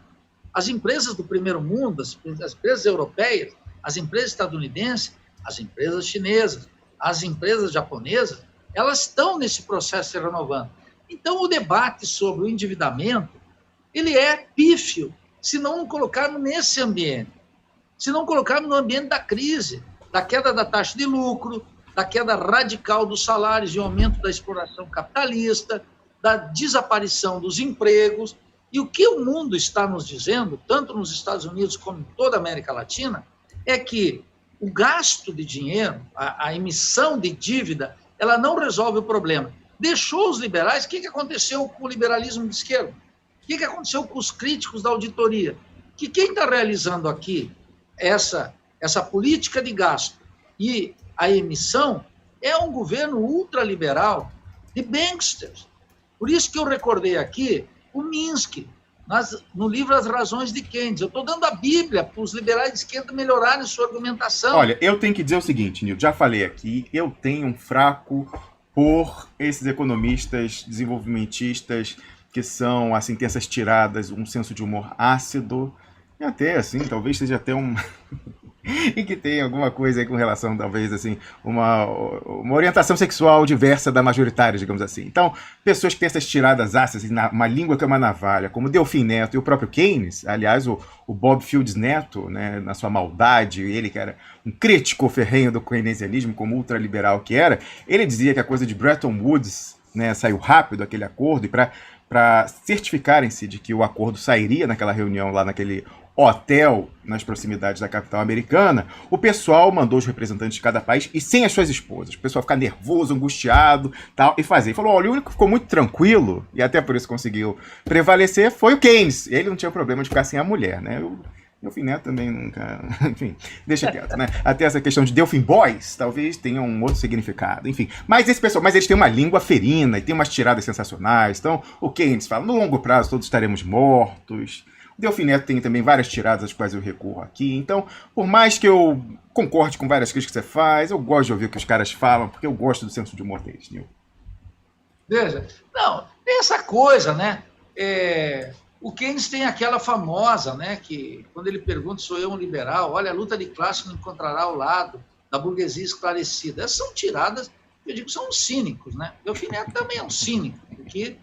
As empresas do primeiro mundo, as empresas europeias, as empresas estadunidenses, as empresas chinesas, as empresas japonesas, elas estão nesse processo se renovando. Então, o debate sobre o endividamento, ele é pífio, se não colocarmos nesse ambiente, se não colocarmos no ambiente da crise, da queda da taxa de lucro, da queda radical dos salários e aumento da exploração capitalista, da desaparição dos empregos. E o que o mundo está nos dizendo, tanto nos Estados Unidos como em toda a América Latina, é que o gasto de dinheiro, a emissão de dívida, ela não resolve o problema. Deixou os liberais, o que aconteceu com o liberalismo de esquerda? O que aconteceu com os críticos da auditoria? Que quem está realizando aqui essa política de gasto e a emissão é um governo ultraliberal de banksters. Por isso que eu recordei aqui o Minsky, no livro As Razões de Keynes. Eu estou dando a Bíblia para os liberais de esquerda melhorarem sua argumentação. Olha, eu tenho que dizer o seguinte, Nildo, já falei aqui, eu tenho um fraco por esses economistas desenvolvimentistas que são, assim, tem essas tiradas, um senso de humor ácido, e até, assim, talvez seja até um... e que tem alguma coisa aí com relação, talvez, assim, uma orientação sexual diversa da majoritária, digamos assim. Então, pessoas que têm essas tiradas ácidas, uma língua que é uma navalha, como Delfim Neto e o próprio Keynes, aliás, o Bob Fields Neto, né, na sua maldade, ele que era um crítico ferrenho do keynesianismo, como ultraliberal que era, ele dizia que a coisa de Bretton Woods, né, saiu rápido aquele acordo, e para certificarem-se de que o acordo sairia naquela reunião lá naquele hotel nas proximidades da capital americana, o pessoal mandou os representantes de cada país e sem as suas esposas. O pessoal ficar nervoso, angustiado, tal, e fazer. E falou, olha, o único que ficou muito tranquilo, e até por isso conseguiu prevalecer, foi o Keynes. Ele não tinha problema de ficar sem a mulher, né? O Delfim Neto também nunca... Enfim, deixa quieto, né? Até essa questão de Delfim Boys, talvez tenha um outro significado, enfim. Mas esse pessoal, eles têm uma língua ferina e tem umas tiradas sensacionais. Então, o Keynes fala, no longo prazo todos estaremos mortos. O Delfim Neto tem também várias tiradas às quais eu recorro aqui. Então, por mais que eu concorde com várias críticas que você faz, eu gosto de ouvir o que os caras falam, porque eu gosto do senso de humor deles, Nil. Veja, não, tem essa coisa, né? O Keynes tem aquela famosa, né, que quando ele pergunta, sou eu um liberal, olha, a luta de classe não encontrará ao lado da burguesia esclarecida. Essas são tiradas, eu digo, são cínicos, né? Delfim Neto também é um cínico, porque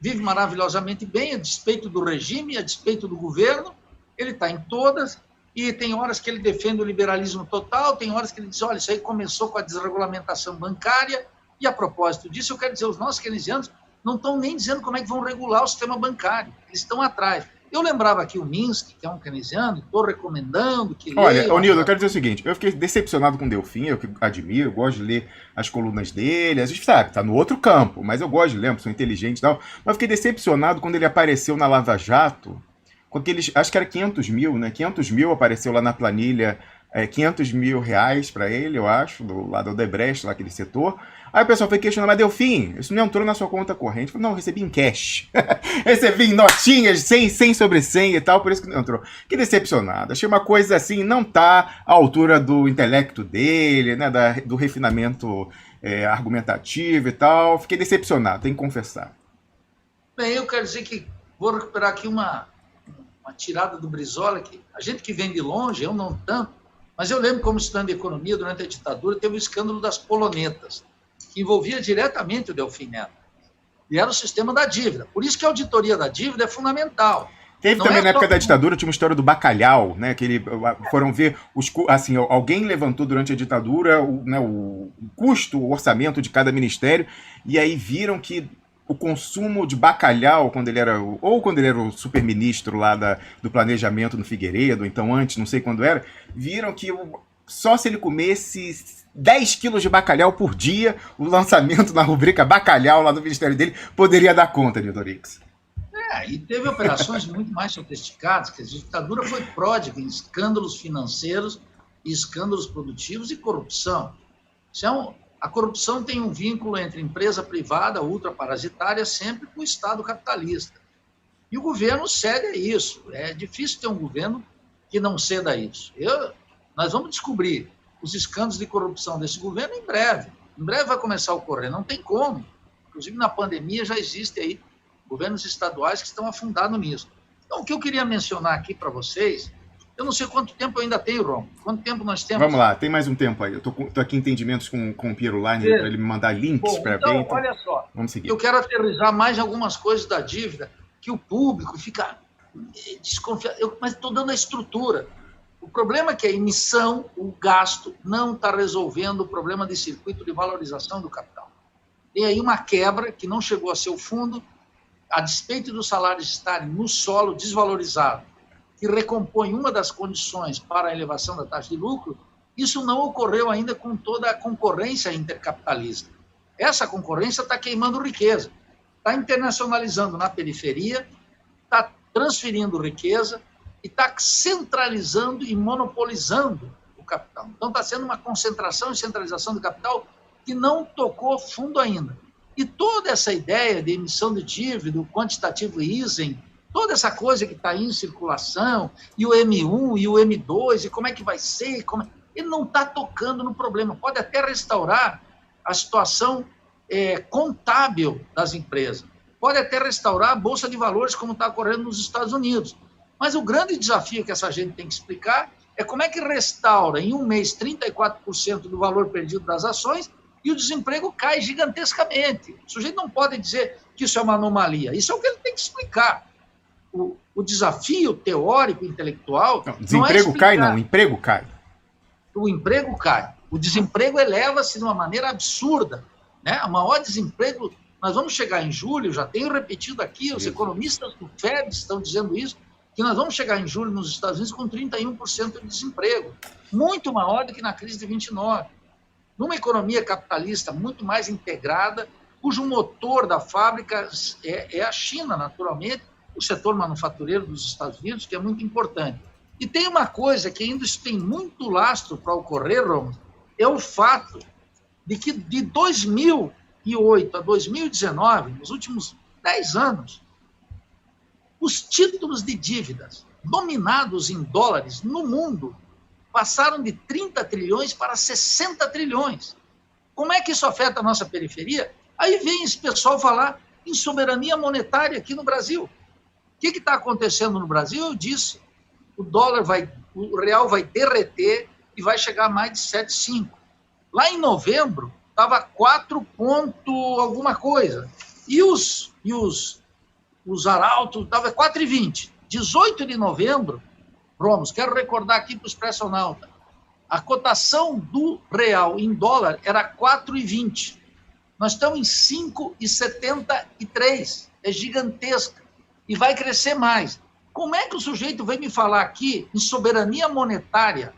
vive maravilhosamente bem, a despeito do regime, a despeito do governo, ele está em todas, e tem horas que ele defende o liberalismo total, tem horas que ele diz, olha, isso aí começou com a desregulamentação bancária, e a propósito disso, eu quero dizer, os nossos keynesianos não estão nem dizendo como é que vão regular o sistema bancário, eles estão atrás. Eu lembrava aqui o Minsky, que é um keynesiano, estou recomendando que Olha, Nildo, eu quero dizer o seguinte, eu fiquei decepcionado com o Delfim, eu que admiro, eu gosto de ler as colunas dele, a gente sabe, tá no outro campo, mas eu gosto de ler, sou inteligente e tal, mas fiquei decepcionado quando ele apareceu na Lava Jato, com aqueles, acho que era 500 mil, né? 500 mil apareceu lá na planilha, 500 mil reais para ele, eu acho, do lado do Odebrecht, lá aquele setor. Aí o pessoal foi questionar, mas Delfim, isso não entrou na sua conta corrente? Eu falei, não, eu recebi em cash. Recebi em notinhas, 100 sobre 100 e tal, por isso que não entrou. Que decepcionado. Achei uma coisa assim, não tá à altura do intelecto dele, né, do refinamento argumentativo e tal. Fiquei decepcionado, tenho que confessar. Bem, eu quero dizer que vou recuperar aqui uma tirada do Brizola, que a gente que vem de longe, eu não tanto, mas eu lembro como estudante de economia, durante a ditadura, teve o escândalo das polonetas, que envolvia diretamente o Delfim Neto. E era o sistema da dívida. Por isso que a auditoria da dívida é fundamental. Teve também na época da ditadura, tinha uma história do bacalhau, né? Que eles foram ver assim, alguém levantou durante a ditadura o custo, o orçamento de cada ministério, e aí viram que o consumo de bacalhau, quando ele era o superministro lá do planejamento no Figueiredo, então antes, não sei quando era, viram que só se ele comesse 10 quilos de bacalhau por dia, o lançamento na rubrica bacalhau lá do ministério dele poderia dar conta, Dorix. E teve operações muito mais sofisticadas, que a ditadura foi pródiga em escândalos financeiros, e escândalos produtivos e corrupção. A corrupção tem um vínculo entre empresa privada, ultraparasitária, sempre com o Estado capitalista. E o governo cede a isso. É difícil ter um governo que não ceda a isso. Nós vamos descobrir os escândalos de corrupção desse governo em breve. Em breve vai começar a ocorrer, não tem como. Inclusive, na pandemia já existe aí governos estaduais que estão afundados nisso. Então, o que eu queria mencionar aqui para vocês, eu não sei quanto tempo eu ainda tenho, Rom. Quanto tempo nós temos? Vamos lá, tem mais um tempo aí. Eu tô aqui em entendimentos com o Piero Line para ele me mandar links para ver. Então, olha só. Vamos seguir. Eu quero aterrissar mais algumas coisas da dívida que o público fica desconfiado. Mas estou dando a estrutura. O problema é que a emissão, o gasto, não está resolvendo o problema de circuito de valorização do capital. Tem aí uma quebra que não chegou a ser o fundo, a despeito dos salários estarem no solo desvalorizado, que recompõe uma das condições para a elevação da taxa de lucro, isso não ocorreu ainda com toda a concorrência intercapitalista. Essa concorrência está queimando riqueza, está internacionalizando na periferia, está transferindo riqueza e está centralizando e monopolizando o capital. Então está sendo uma concentração e centralização do capital que não tocou fundo ainda. E toda essa ideia de emissão de dívida, o quantitativo easing, toda essa coisa que está em circulação, e o M1 e o M2, e como é que vai ser, ele não está tocando no problema. Pode até restaurar a situação contábil das empresas, pode até restaurar a Bolsa de Valores, como está ocorrendo nos Estados Unidos. Mas o grande desafio que essa gente tem que explicar é como é que restaura em um mês 34% do valor perdido das ações e o desemprego cai gigantescamente. O sujeito não pode dizer que isso é uma anomalia. Isso é o que ele tem que explicar. O desafio teórico, intelectual... Não, desemprego cai, não. O emprego cai. O emprego cai. O desemprego eleva-se de uma maneira absurda. Né? O maior desemprego... Nós vamos chegar em julho, já tenho repetido aqui, os economistas do FED estão dizendo isso, que nós vamos chegar em julho nos Estados Unidos com 31% de desemprego. Muito maior do que na crise de 29. Numa economia capitalista muito mais integrada, cujo motor da fábrica é a China, naturalmente, o setor manufatureiro dos Estados Unidos, que é muito importante. E tem uma coisa que ainda tem muito lastro para ocorrer, Romulo, é o fato de que de 2008 a 2019, nos últimos 10 anos, os títulos de dívidas dominados em dólares no mundo passaram de 30 trilhões para 60 trilhões. Como é que isso afeta a nossa periferia? Aí vem esse pessoal falar em soberania monetária aqui no Brasil. O que está acontecendo no Brasil? Eu disse, o real vai derreter e vai chegar a mais de 7,5. Lá em novembro, estava 4 ponto alguma coisa. E os arautos estavam 4,20. 18 de novembro, Romos, quero recordar aqui para o Expresso Nauta, a cotação do real em dólar era 4,20. Nós estamos em 5,73. É gigantesca. E vai crescer mais. Como é que o sujeito vem me falar aqui em soberania monetária,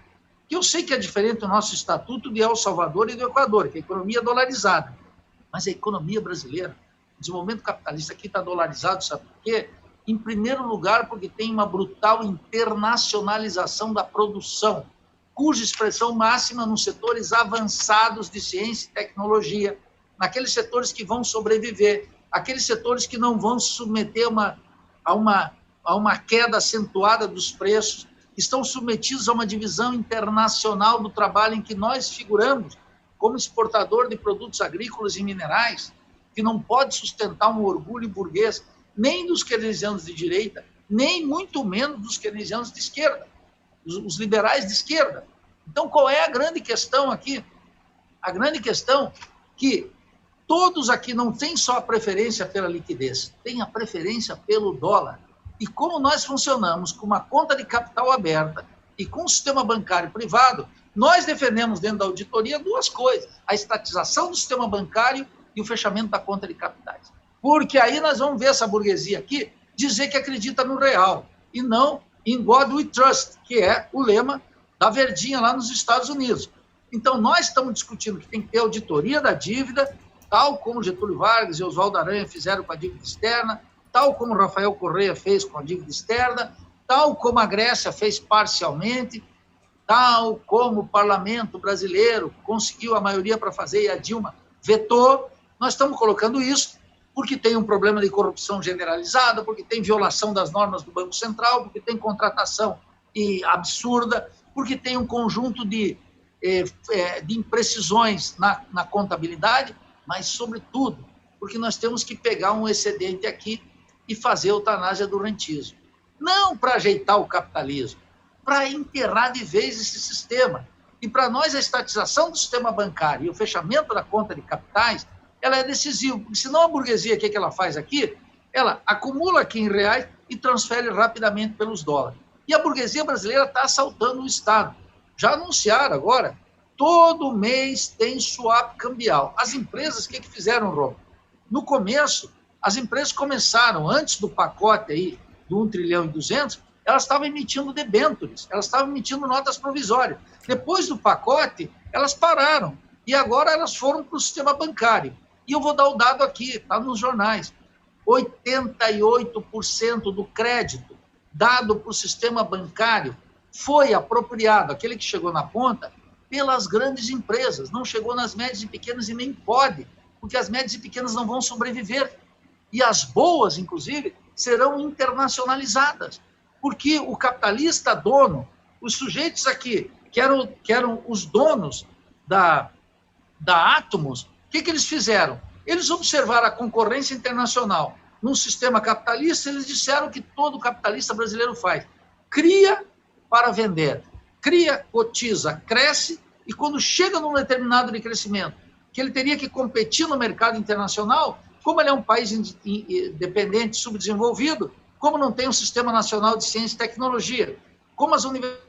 que eu sei que é diferente do nosso estatuto de El Salvador e do Equador, que é a economia dolarizada, mas a economia brasileira, o desenvolvimento capitalista aqui está dolarizado, sabe por quê? Em primeiro lugar, porque tem uma brutal internacionalização da produção, cuja expressão máxima nos setores avançados de ciência e tecnologia, naqueles setores que vão sobreviver, aqueles setores que não vão se submeter a uma queda acentuada dos preços, estão submetidos a uma divisão internacional do trabalho em que nós figuramos como exportador de produtos agrícolas e minerais, que não pode sustentar um orgulho burguês, nem dos keynesianos de direita, nem muito menos dos keynesianos de esquerda, os liberais de esquerda. Então, qual é a grande questão aqui? A grande questão é que todos aqui não têm só a preferência pela liquidez, têm a preferência pelo dólar. E como nós funcionamos com uma conta de capital aberta e com um sistema bancário privado, nós defendemos dentro da auditoria duas coisas: a estatização do sistema bancário e o fechamento da conta de capitais. Porque aí nós vamos ver essa burguesia aqui dizer que acredita no real e não em God we trust, que é o lema da Verdinha lá nos Estados Unidos. Então, nós estamos discutindo que tem que ter auditoria da dívida, tal como Getúlio Vargas e Oswaldo Aranha fizeram com a dívida externa, tal como Rafael Correa fez com a dívida externa, tal como a Grécia fez parcialmente, tal como o parlamento brasileiro conseguiu a maioria para fazer e a Dilma vetou. Nós estamos colocando isso porque tem um problema de corrupção generalizada, porque tem violação das normas do Banco Central, porque tem contratação absurda, porque tem um conjunto de imprecisões na contabilidade, mas, sobretudo, porque nós temos que pegar um excedente aqui e fazer a eutanásia do rentismo. Não para ajeitar o capitalismo, para enterrar de vez esse sistema. E para nós a estatização do sistema bancário e o fechamento da conta de capitais, ela é decisiva, porque senão a burguesia, o que ela faz aqui? Ela acumula aqui em reais e transfere rapidamente pelos dólares. E a burguesia brasileira está assaltando o Estado. Já anunciaram agora, todo mês tem swap cambial. As empresas, o que fizeram, Rô? No começo, as empresas começaram, antes do pacote aí, do 1 trilhão e 200, elas estavam emitindo debêntures, elas estavam emitindo notas provisórias. Depois do pacote, elas pararam. E agora elas foram para o sistema bancário. E eu vou dar o dado aqui, está nos jornais. 88% do crédito dado para o sistema bancário foi apropriado, aquele que chegou na ponta, pelas grandes empresas. Não chegou nas médias e pequenas e nem pode, porque as médias e pequenas não vão sobreviver. E as boas, inclusive, serão internacionalizadas. Porque o capitalista dono, os sujeitos aqui, que eram os donos da Atomos, o que eles fizeram? Eles observaram a concorrência internacional num sistema capitalista, eles disseram que todo capitalista brasileiro faz. Cria para vender. Cria, cotiza, cresce, e quando chega num determinado de crescimento, que ele teria que competir no mercado internacional, como ele é um país independente, subdesenvolvido, como não tem um sistema nacional de ciência e tecnologia, como as universidades...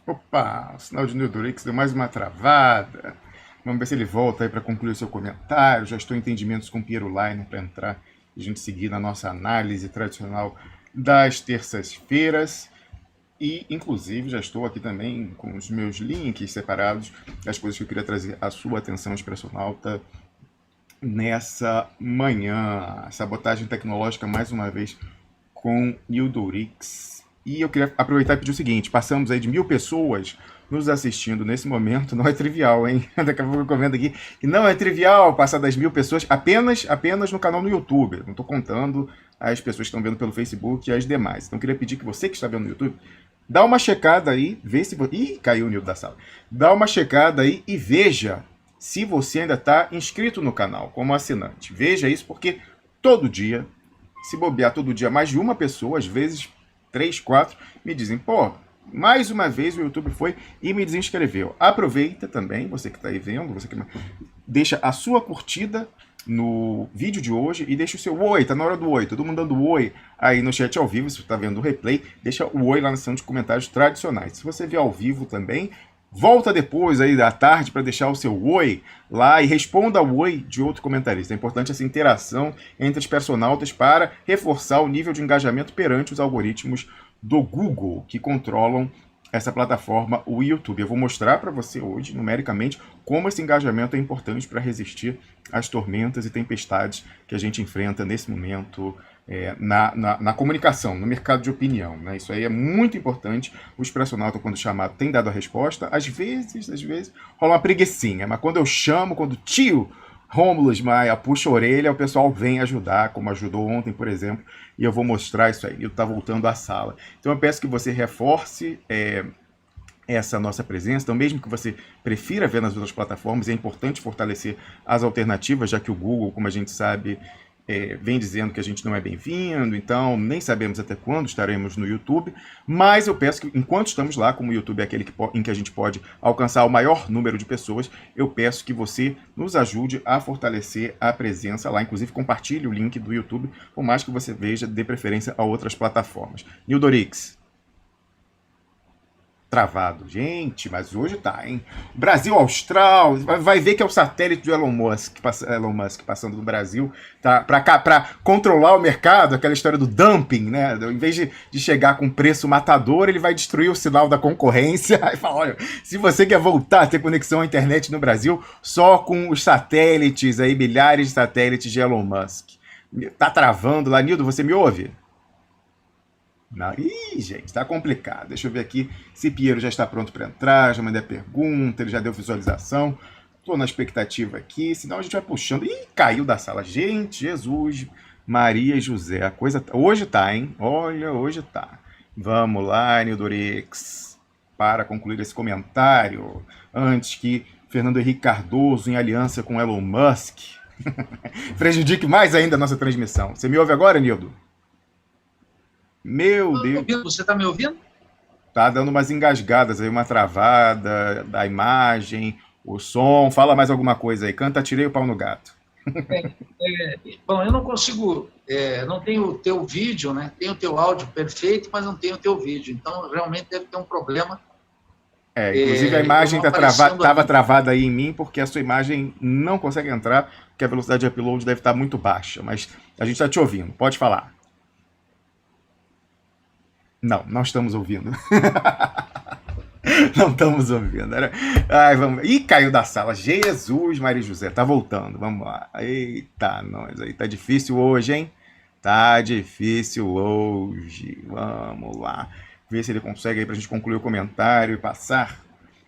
Opa, o sinal de Neodorix deu mais uma travada. Vamos ver se ele volta aí para concluir o seu comentário. Já estou em entendimentos com o Piero Leiner para entrar e a gente seguir na nossa análise tradicional das terças-feiras. E, inclusive, já estou aqui também com os meus links separados, as coisas que eu queria trazer à sua atenção, expressionauta, nessa manhã. Sabotagem tecnológica, mais uma vez, com Neodorix. E eu queria aproveitar e pedir o seguinte: passamos aí de 1.000 pessoas nos assistindo nesse momento. Não é trivial, hein? Daqui a pouco eu comento aqui que não é trivial passar das 1.000 pessoas apenas no canal no YouTube. Não estou contando as pessoas que estão vendo pelo Facebook e as demais. Então eu queria pedir que você que está vendo no YouTube, dá uma checada aí, vê se... Ih, caiu o Nildo da sala. Dá uma checada aí e veja se você ainda está inscrito no canal como assinante. Veja isso, porque todo dia, se bobear todo dia, mais de uma pessoa, às vezes 3, 4, me dizem: pô, mais uma vez o YouTube foi e me desinscreveu. Aproveita também, você que está aí vendo, você que deixa a sua curtida no vídeo de hoje e deixa o seu oi, tá na hora do oi, todo mundo dando oi aí no chat ao vivo. Se você está vendo o replay, deixa o oi lá na seção de comentários tradicionais. Se você vê ao vivo também, Volta depois aí da tarde para deixar o seu oi lá e responda o oi de outro comentarista. É importante essa interação entre os personautas para reforçar o nível de engajamento perante os algoritmos do Google, que controlam essa plataforma, o YouTube. Eu vou mostrar para você hoje, numericamente, como esse engajamento é importante para resistir às tormentas e tempestades que a gente enfrenta nesse momento na comunicação, no mercado de opinião. Né? Isso aí é muito importante. O expressionauta, quando chamado, tem dado a resposta. Às vezes, rola uma preguicinha, mas quando eu chamo, quando o tio Rômulo Maia puxa a orelha, o pessoal vem ajudar, como ajudou ontem, por exemplo, e eu vou mostrar isso aí. Ele está voltando à sala. Então eu peço que você reforce essa nossa presença. Então, mesmo que você prefira ver nas outras plataformas, é importante fortalecer as alternativas, já que o Google, como a gente sabe, vem dizendo que a gente não é bem-vindo, então nem sabemos até quando estaremos no YouTube, mas eu peço que, enquanto estamos lá, como o YouTube é aquele em que a gente pode alcançar o maior número de pessoas, eu peço que você nos ajude a fortalecer a presença lá, inclusive compartilhe o link do YouTube, por mais que você veja, dê preferência a outras plataformas. Nildorix. Travado. Gente, mas hoje tá, hein? Brasil Austral, vai ver que é o satélite do Elon Musk passando no Brasil, tá? Para controlar o mercado, aquela história do dumping, né? Em vez de chegar com preço matador, ele vai destruir o sinal da concorrência. Aí fala, olha, se você quer voltar a ter conexão à internet no Brasil, só com os satélites aí, milhares de satélites de Elon Musk. Tá travando lá, Nildo, você me ouve? Não. Ih, gente, tá complicado. Deixa eu ver aqui se Piero já está pronto para entrar, já mandei a pergunta, ele já deu visualização. Tô na expectativa aqui, senão a gente vai puxando. Ih, caiu da sala. Gente, Jesus, Maria e José. A coisa hoje tá, hein? Olha, hoje tá. Vamos lá, Nildorix, para concluir esse comentário, antes que Fernando Henrique Cardoso, em aliança com Elon Musk, prejudique mais ainda a nossa transmissão. Você me ouve agora, Nildo? Meu Deus. Você está me ouvindo? Tá dando umas engasgadas aí, uma travada da imagem, o som. Fala mais alguma coisa aí. Canta Tirei o Pau no Gato. Bom, eu não consigo, não tenho o teu vídeo, né? Tenho o teu áudio perfeito, mas não tenho o teu vídeo. Então, realmente deve ter um problema. Inclusive a imagem estava travada aí em mim, porque a sua imagem não consegue entrar, porque a velocidade de upload deve estar muito baixa. Mas a gente está te ouvindo. Pode falar. Não estamos ouvindo. Não estamos ouvindo. Ai, vamos. Ih, caiu da sala. Jesus, Maria José, tá voltando. Vamos lá. Eita, nós aí. Tá difícil hoje, hein? Tá difícil hoje. Vamos lá. Ver se ele consegue aí pra gente concluir o comentário e passar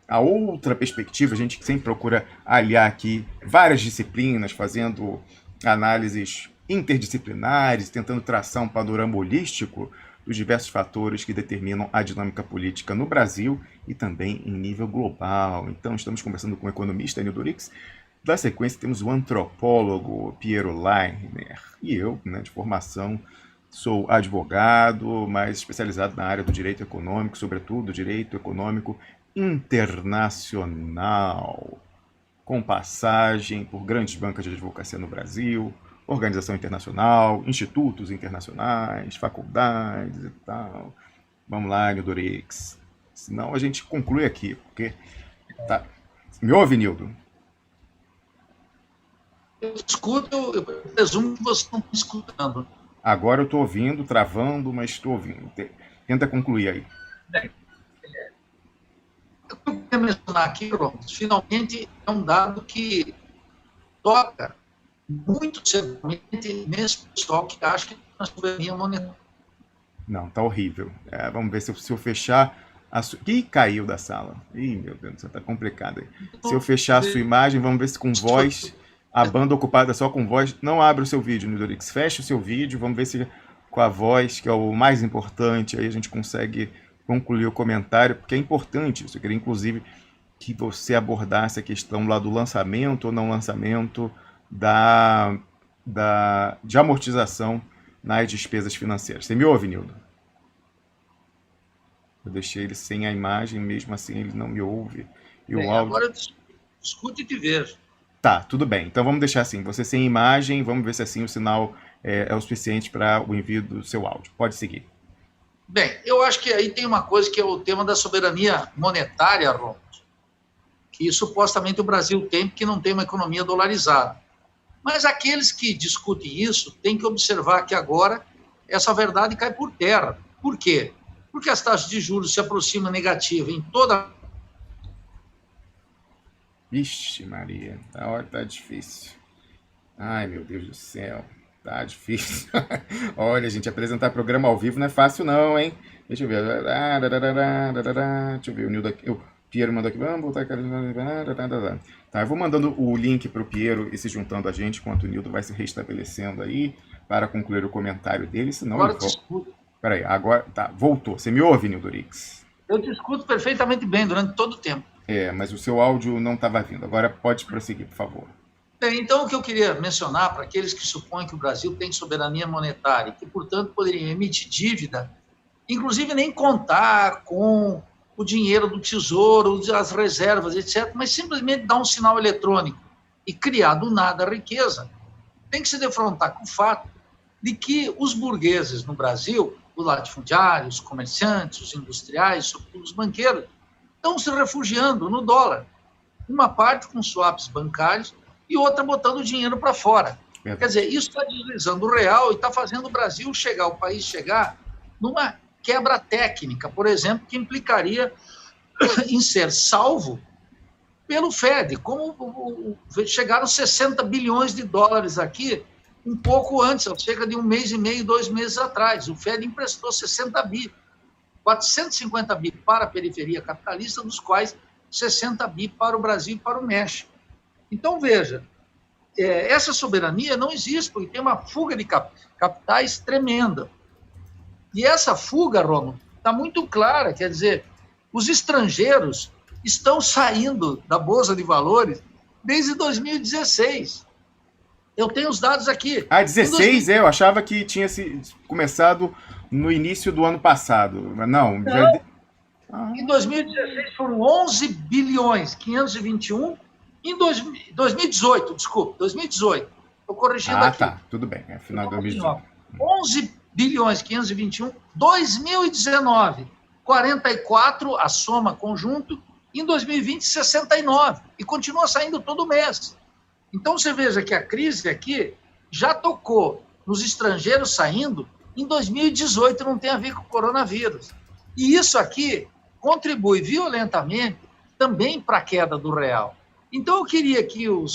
a outra perspectiva. A gente sempre procura aliar aqui várias disciplinas, fazendo análises interdisciplinares, tentando traçar um panorama holístico dos diversos fatores que determinam a dinâmica política no Brasil e também em nível global. Então, estamos conversando com o economista Nildorix. Da sequência, temos o antropólogo Piero Leiner. E eu, né, de formação, sou advogado, mas especializado na área do direito econômico, sobretudo direito econômico internacional, com passagem por grandes bancas de advocacia no Brasil, organização internacional, institutos internacionais, faculdades e tal. Vamos lá, Nildorix. Senão a gente conclui aqui, porque... Tá. Me ouve, Nildo? Eu escuto, eu presumo que você não está escutando. Agora eu estou ouvindo, travando, mas estou ouvindo. Tenta concluir aí. Eu queria mencionar aqui, Ronald, finalmente é um dado que toca muito seguramente nesse pessoal que acha que tem uma soberania monetária. Não, tá horrível. Vamos ver se eu fechar... Ih, caiu da sala. Ih, meu Deus, tá complicado aí. Se eu fechar a sua imagem, vamos ver se com voz, a banda ocupada só com voz, não abre o seu vídeo, Nildorix. Fecha o seu vídeo, vamos ver se com a voz, que é o mais importante, aí a gente consegue concluir o comentário, porque é importante isso. Eu queria, inclusive, que você abordasse a questão lá do lançamento ou não lançamento de amortização nas despesas financeiras. Você me ouve, Nildo? Eu deixei ele sem a imagem, mesmo assim ele não me ouve. E o áudio... Agora eu escuto e te vejo. Tá, tudo bem. Então vamos deixar assim, você sem imagem, vamos ver se assim o sinal é o suficiente para o envio do seu áudio. Pode seguir. Bem, eu acho que aí tem uma coisa que é o tema da soberania monetária, Ron. que supostamente o Brasil tem, porque não tem uma economia dolarizada. Mas aqueles que discutem isso têm que observar que agora essa verdade cai por terra. Por quê? Porque as taxas de juros se aproximam negativas em toda... Vixe, Maria, a hora tá difícil. Ai, meu Deus do céu, tá difícil. Olha, gente, apresentar programa ao vivo não é fácil não, hein? Deixa eu ver. Deixa eu ver, o Nildo aqui. O Piero mandou aqui. Vamos voltar. Tá, eu vou mandando o link pro Piero e se juntando a gente, enquanto o Nildo vai se restabelecendo aí para concluir o comentário dele, senão Agora ele volta. Peraí, agora. Tá, voltou. Você me ouve, Nildo Rix? Eu te escuto perfeitamente bem durante todo o tempo. Mas o seu áudio não estava vindo. Agora pode prosseguir, por favor. Bem, então, o que eu queria mencionar para aqueles que supõem que o Brasil tem soberania monetária e que, portanto, poderiam emitir dívida, inclusive nem contar com o dinheiro do Tesouro, as reservas, etc., mas simplesmente dar um sinal eletrônico e criar do nada a riqueza, tem que se defrontar com o fato de que os burgueses no Brasil, os latifundiários, os comerciantes, os industriais, sobretudo os banqueiros, estão se refugiando no dólar. Uma parte com swaps bancários e outra botando o dinheiro para fora. Quer dizer, isso está deslizando o real e está fazendo o Brasil chegar, o país chegar numa quebra técnica, por exemplo, que implicaria em ser salvo pelo Fed, como chegaram 60 bilhões de dólares aqui, um pouco antes, cerca de um mês e meio, 2 meses atrás. O Fed emprestou 60 bi, 450 bi para a periferia capitalista, dos quais 60 bi para o Brasil e para o México. Então, veja, essa soberania não existe, porque tem uma fuga de capitais tremenda. E essa fuga, Romulo, está muito clara, quer dizer, os estrangeiros estão saindo da Bolsa de Valores desde 2016. Eu tenho os dados aqui. 16? Eu achava que tinha começado no início do ano passado. Mas não. Em 2016 foram 11 bilhões, 521. Em 2018, desculpa, 2018. Estou corrigindo aqui. Tá, tudo bem. É final de 2018. 11 bilhões, 521. 2019, 44, a soma conjunto. Em 2020, 69. E continua saindo todo mês. Então, você veja que a crise aqui já tocou nos estrangeiros saindo em 2018, não tem a ver com o coronavírus. E isso aqui contribui violentamente também para a queda do real. Então, eu queria que o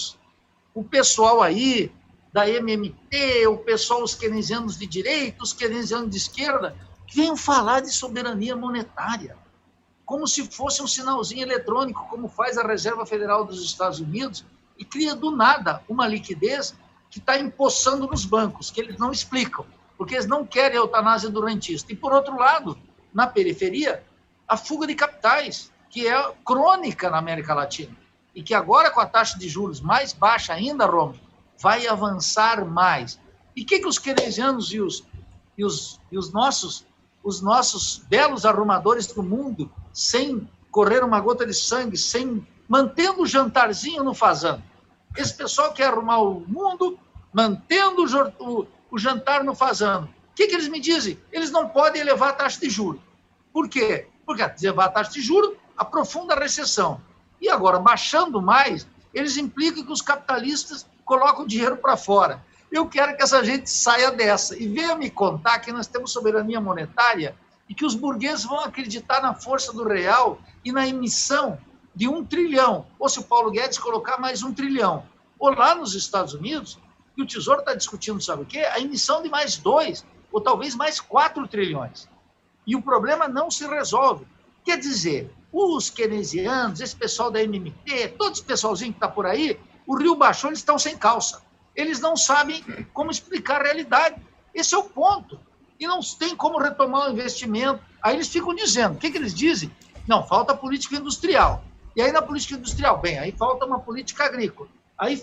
pessoal aí da MMT, o pessoal, os keynesianos de direita, os keynesianos de esquerda, venham falar de soberania monetária, como se fosse um sinalzinho eletrônico, como faz a Reserva Federal dos Estados Unidos, e cria do nada uma liquidez que está empossando nos bancos, que eles não explicam, porque eles não querem a eutanásia do rentista. E, por outro lado, na periferia, a fuga de capitais, que é crônica na América Latina, e que agora, com a taxa de juros mais baixa ainda, Romulo, vai avançar mais. E o que os keynesianos e os nossos belos arrumadores do mundo, sem correr uma gota de sangue, mantendo o jantarzinho no fazano? Esse pessoal quer arrumar o mundo, mantendo o jantar no fazano. O que eles me dizem? Eles não podem elevar a taxa de juros. Por quê? Porque elevar a taxa de juros aprofunda a recessão. E agora, baixando mais, eles implicam que os capitalistas colocam o dinheiro para fora. Eu quero que essa gente saia dessa e venha me contar que nós temos soberania monetária e que os burgueses vão acreditar na força do real e na emissão de 1 trilhão, ou se o Paulo Guedes colocar mais 1 trilhão. Ou lá nos Estados Unidos, que o Tesouro está discutindo, sabe o quê? A emissão de mais 2, ou talvez mais 4 trilhões. E o problema não se resolve. Quer dizer, os keynesianos, esse pessoal da MMT, todo esse pessoalzinho que está por aí, o Rio baixou, eles estão sem calça. Eles não sabem como explicar a realidade. Esse é o ponto. E não tem como retomar o investimento. Aí eles ficam dizendo, o que eles dizem? Não, falta política industrial. E aí na política industrial, bem, aí falta uma política agrícola. Aí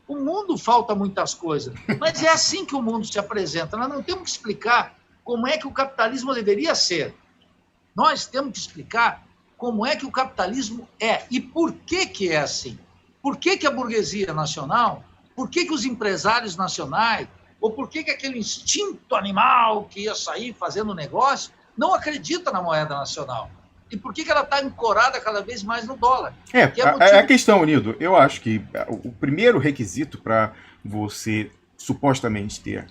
o mundo falta muitas coisas. Mas é assim que o mundo se apresenta. Nós não temos que explicar como é que o capitalismo deveria ser. Nós temos que explicar como é que o capitalismo é e por que é assim. Por que a burguesia nacional, por que os empresários nacionais, ou por que aquele instinto animal que ia sair fazendo negócio, não acredita na moeda nacional. E por que ela está ancorada cada vez mais no dólar? A questão, Nildo, eu acho que o primeiro requisito para você supostamente ter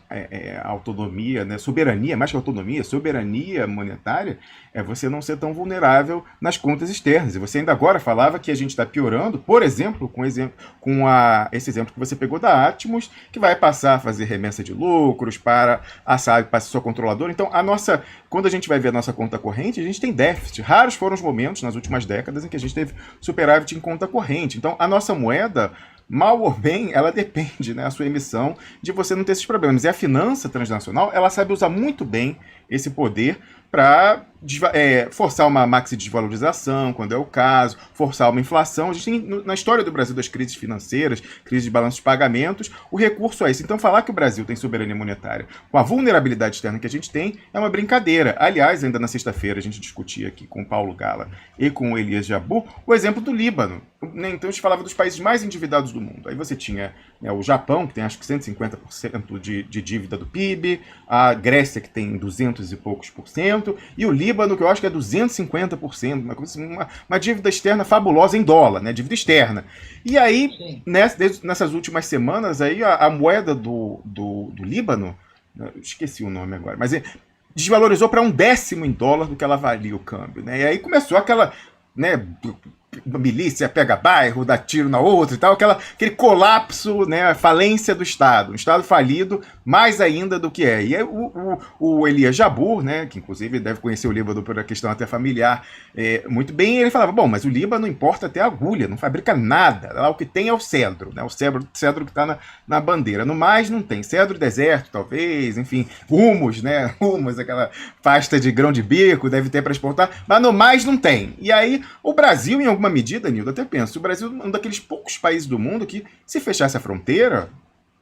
autonomia, né, soberania, mais que autonomia, soberania monetária, é você não ser tão vulnerável nas contas externas. E você ainda agora falava que a gente está piorando, por exemplo, esse exemplo que você pegou da Atmos, que vai passar a fazer remessa de lucros para a SAB, para a sua controladora. Então, quando a gente vai ver a nossa conta corrente, a gente tem déficit. Raros foram os momentos nas últimas décadas em que a gente teve superávit em conta corrente. Então, a nossa moeda, mal ou bem, ela depende, né, a sua emissão, de você não ter esses problemas. E a finança transnacional, ela sabe usar muito bem esse poder para forçar uma maxi desvalorização, quando é o caso, forçar uma inflação. A gente tem, na história do Brasil, das crises financeiras, crise de balanço de pagamentos, o recurso a isso. Então, falar que o Brasil tem soberania monetária com a vulnerabilidade externa que a gente tem é uma brincadeira. Aliás, ainda na sexta-feira, a gente discutia aqui com o Paulo Gala e com o Elias Jabbour o exemplo do Líbano. Então, a gente falava dos países mais endividados do mundo. Aí você tinha, né, o Japão, que tem acho que 150% de dívida do PIB, a Grécia, que tem 200 e poucos por cento, e o Líbano, que eu acho que é 250%, uma dívida externa fabulosa em dólar, né, dívida externa. E aí, nessas últimas semanas, aí, a moeda do Líbano, esqueci o nome agora, mas desvalorizou para 1/10 em dólar do que ela valia o câmbio, né? E aí começou aquela, né, milícia pega bairro, dá tiro na outra e tal, aquele colapso, né, a falência do Estado, um Estado falido mais ainda do que é. E aí o Elias Jabbour, né, que inclusive deve conhecer o Líbano por uma questão até familiar, muito bem, ele falava, bom, mas o Líbano importa até agulha, não fabrica nada, lá o que tem é o cedro, né, o cedro que está na bandeira, no mais não tem, cedro deserto talvez, enfim, humus, né, humus, aquela pasta de grão de bico, deve ter para exportar, mas no mais não tem. E aí o Brasil, em alguma medida, Nildo, até penso, o Brasil é um daqueles poucos países do mundo que, se fechasse a fronteira,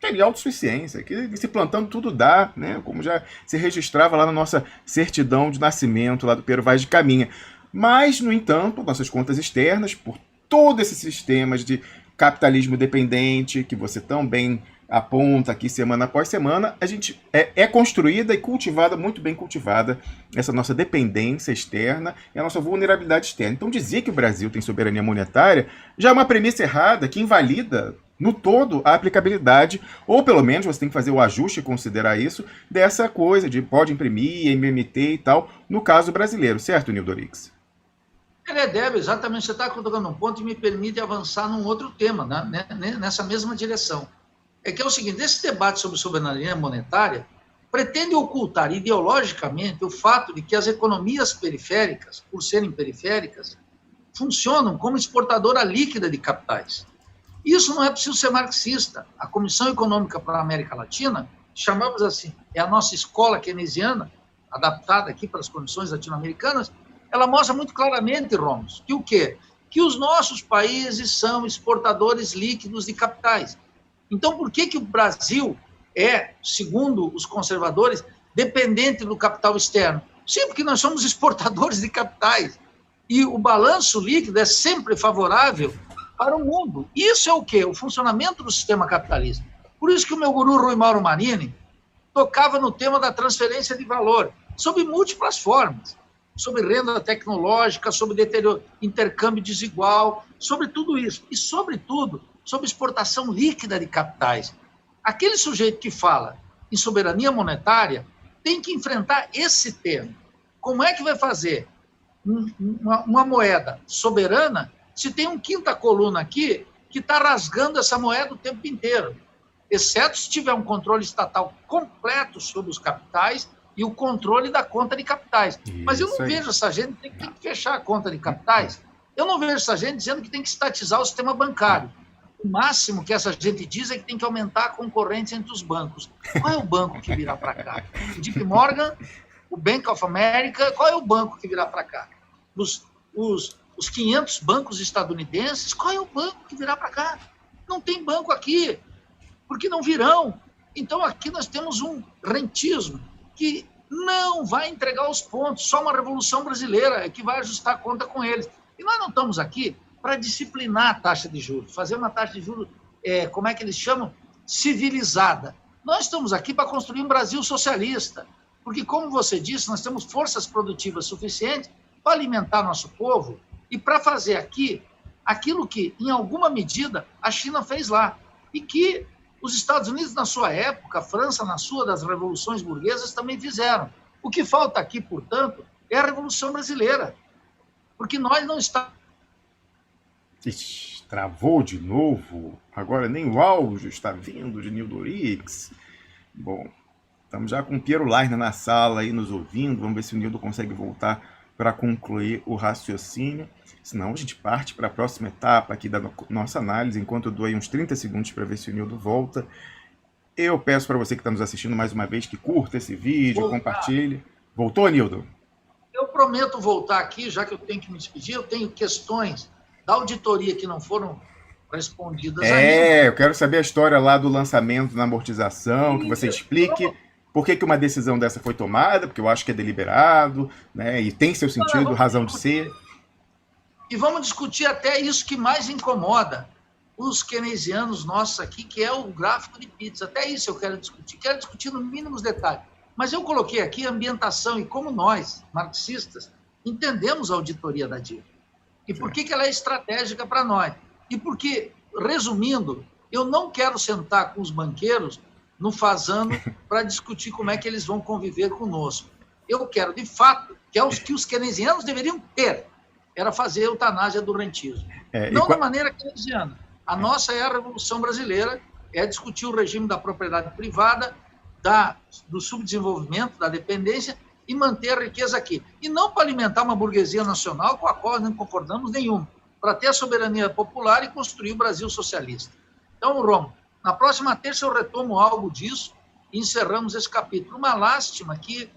teria autossuficiência, que se plantando tudo dá, né? Como já se registrava lá na nossa certidão de nascimento, lá do Pero Vaz de Caminha. Mas, no entanto, nossas contas externas, por todo esse sistema de capitalismo dependente, que você tão bem aponta aqui semana após semana, a gente é construída e cultivada, muito bem cultivada, essa nossa dependência externa e a nossa vulnerabilidade externa. Então, dizer que o Brasil tem soberania monetária já é uma premissa errada que invalida no todo a aplicabilidade, ou pelo menos você tem que fazer o ajuste e considerar isso, dessa coisa de pode imprimir, MMT e tal, no caso brasileiro, certo, Nildo Orix? Débora, exatamente, você está colocando um ponto e me permite avançar num outro tema, né, nessa mesma direção. É que é o seguinte, esse debate sobre soberania monetária pretende ocultar ideologicamente o fato de que as economias periféricas, por serem periféricas, funcionam como exportadora líquida de capitais. Isso não é preciso ser marxista. A Comissão Econômica para a América Latina, chamamos assim, é a nossa escola keynesiana, adaptada aqui para as condições latino-americanas, ela mostra muito claramente, Romos, que o quê? Que os nossos países são exportadores líquidos de capitais. Então, por que o Brasil é, segundo os conservadores, dependente do capital externo? Sim, porque nós somos exportadores de capitais. E o balanço líquido é sempre favorável para o mundo. Isso é o quê? O funcionamento do sistema capitalista. Por isso que o meu guru Rui Mauro Marini tocava no tema da transferência de valor, sob múltiplas formas, sobre renda tecnológica, sobre intercâmbio desigual, sobre tudo isso. E, sobretudo, sobre exportação líquida de capitais. Aquele sujeito que fala em soberania monetária tem que enfrentar esse tema. Como é que vai fazer uma moeda soberana se tem um quinta coluna aqui que está rasgando essa moeda o tempo inteiro? Exceto se tiver um controle estatal completo sobre os capitais e o controle da conta de capitais. Mas eu não vejo essa gente que tem que fechar a conta de capitais. Eu não vejo essa gente dizendo que tem que estatizar o sistema bancário. O máximo que essa gente diz é que tem que aumentar a concorrência entre os bancos. Qual é o banco que virá para cá? O JP Morgan, o Bank of America, qual é o banco que virá para cá? Os 500 bancos estadunidenses, qual é o banco que virá para cá? Não tem banco aqui, porque não virão. Então, aqui nós temos um rentismo que não vai entregar os pontos, só uma revolução brasileira é que vai ajustar a conta com eles. E nós não estamos aqui para disciplinar a taxa de juros, fazer uma taxa de juros, como é que eles chamam? Civilizada. Nós estamos aqui para construir um Brasil socialista, porque, como você disse, nós temos forças produtivas suficientes para alimentar nosso povo e para fazer aqui aquilo que, em alguma medida, a China fez lá. E que os Estados Unidos, na sua época, a França, na sua das revoluções burguesas, também fizeram. O que falta aqui, portanto, é a Revolução Brasileira. Porque nós não estamos... Ixi, travou de novo. Agora nem o áudio está vindo de Nildo Orix. Bom, estamos já com o Piero Lainer na sala aí nos ouvindo. Vamos ver se o Nildo consegue voltar para concluir o raciocínio. Senão a gente parte para a próxima etapa aqui da nossa análise, enquanto eu dou aí uns 30 segundos para ver se o Nildo volta. Eu peço para você que está nos assistindo mais uma vez que curta esse vídeo, compartilhe. Voltou, Nildo? Eu prometo voltar aqui, já que eu tenho que me despedir. Eu tenho questões da auditoria que não foram respondidas ainda. Eu quero saber a história lá do lançamento na amortização, que você explique por que uma decisão dessa foi tomada, porque eu acho que é deliberado, né, e tem seu sentido, razão de ser. E vamos discutir até isso que mais incomoda os keynesianos nossos aqui, que é o gráfico de pizza. Até isso eu quero discutir no mínimo os detalhes. Mas eu coloquei aqui a ambientação e como nós, marxistas, entendemos a auditoria da dívida. E por que ela é estratégica para nós. E porque, resumindo, eu não quero sentar com os banqueiros no fazano para discutir como é que eles vão conviver conosco. Eu quero, de fato, que é o que os keynesianos deveriam ter, era fazer a eutanásia do rentismo. Não da maneira keynesiana. A nossa é a Revolução Brasileira, é discutir o regime da propriedade privada, do subdesenvolvimento, da dependência, e manter a riqueza aqui. E não para alimentar uma burguesia nacional com a qual não concordamos nenhum, para ter a soberania popular e construir o Brasil socialista. Então, Romo, na próxima terça eu retomo algo disso e encerramos esse capítulo. Uma lástima que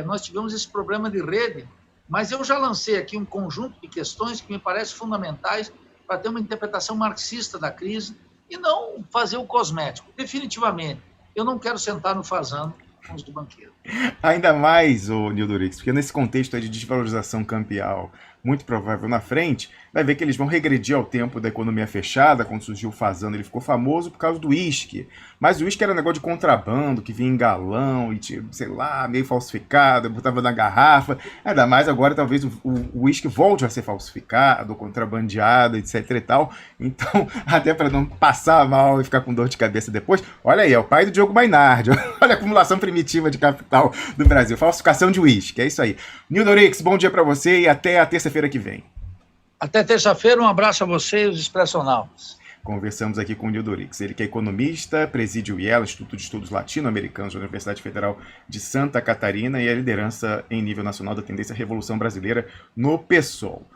nós tivemos esse problema de rede, mas eu já lancei aqui um conjunto de questões que me parecem fundamentais para ter uma interpretação marxista da crise e não fazer o cosmético. Definitivamente, eu não quero sentar no fazano com os do banqueiro. Ainda mais, Nildo Orix, porque nesse contexto aí de desvalorização cambial muito provável na frente, vai ver que eles vão regredir ao tempo da economia fechada. Quando surgiu o fazano, ele ficou famoso por causa do uísque. Mas o uísque era um negócio de contrabando, que vinha em galão e, sei lá, meio falsificado, botava na garrafa. Ainda mais agora, talvez o uísque volte a ser falsificado, contrabandeado, etc e tal. Então, até para não passar mal e ficar com dor de cabeça depois, olha aí, é o pai do Diogo Mainardi. Olha a acumulação primitiva de capital do Brasil. Falsificação de uísque, é isso aí. Nildo Orix, bom dia para você e até a terça-feira que vem. Até terça-feira, um abraço a você e os expressionautas. Conversamos aqui com o Nildo Orix, ele que é economista, preside o IELA, Instituto de Estudos Latino-Americanos da Universidade Federal de Santa Catarina, e a liderança em nível nacional da tendência Revolução Brasileira no PSOL.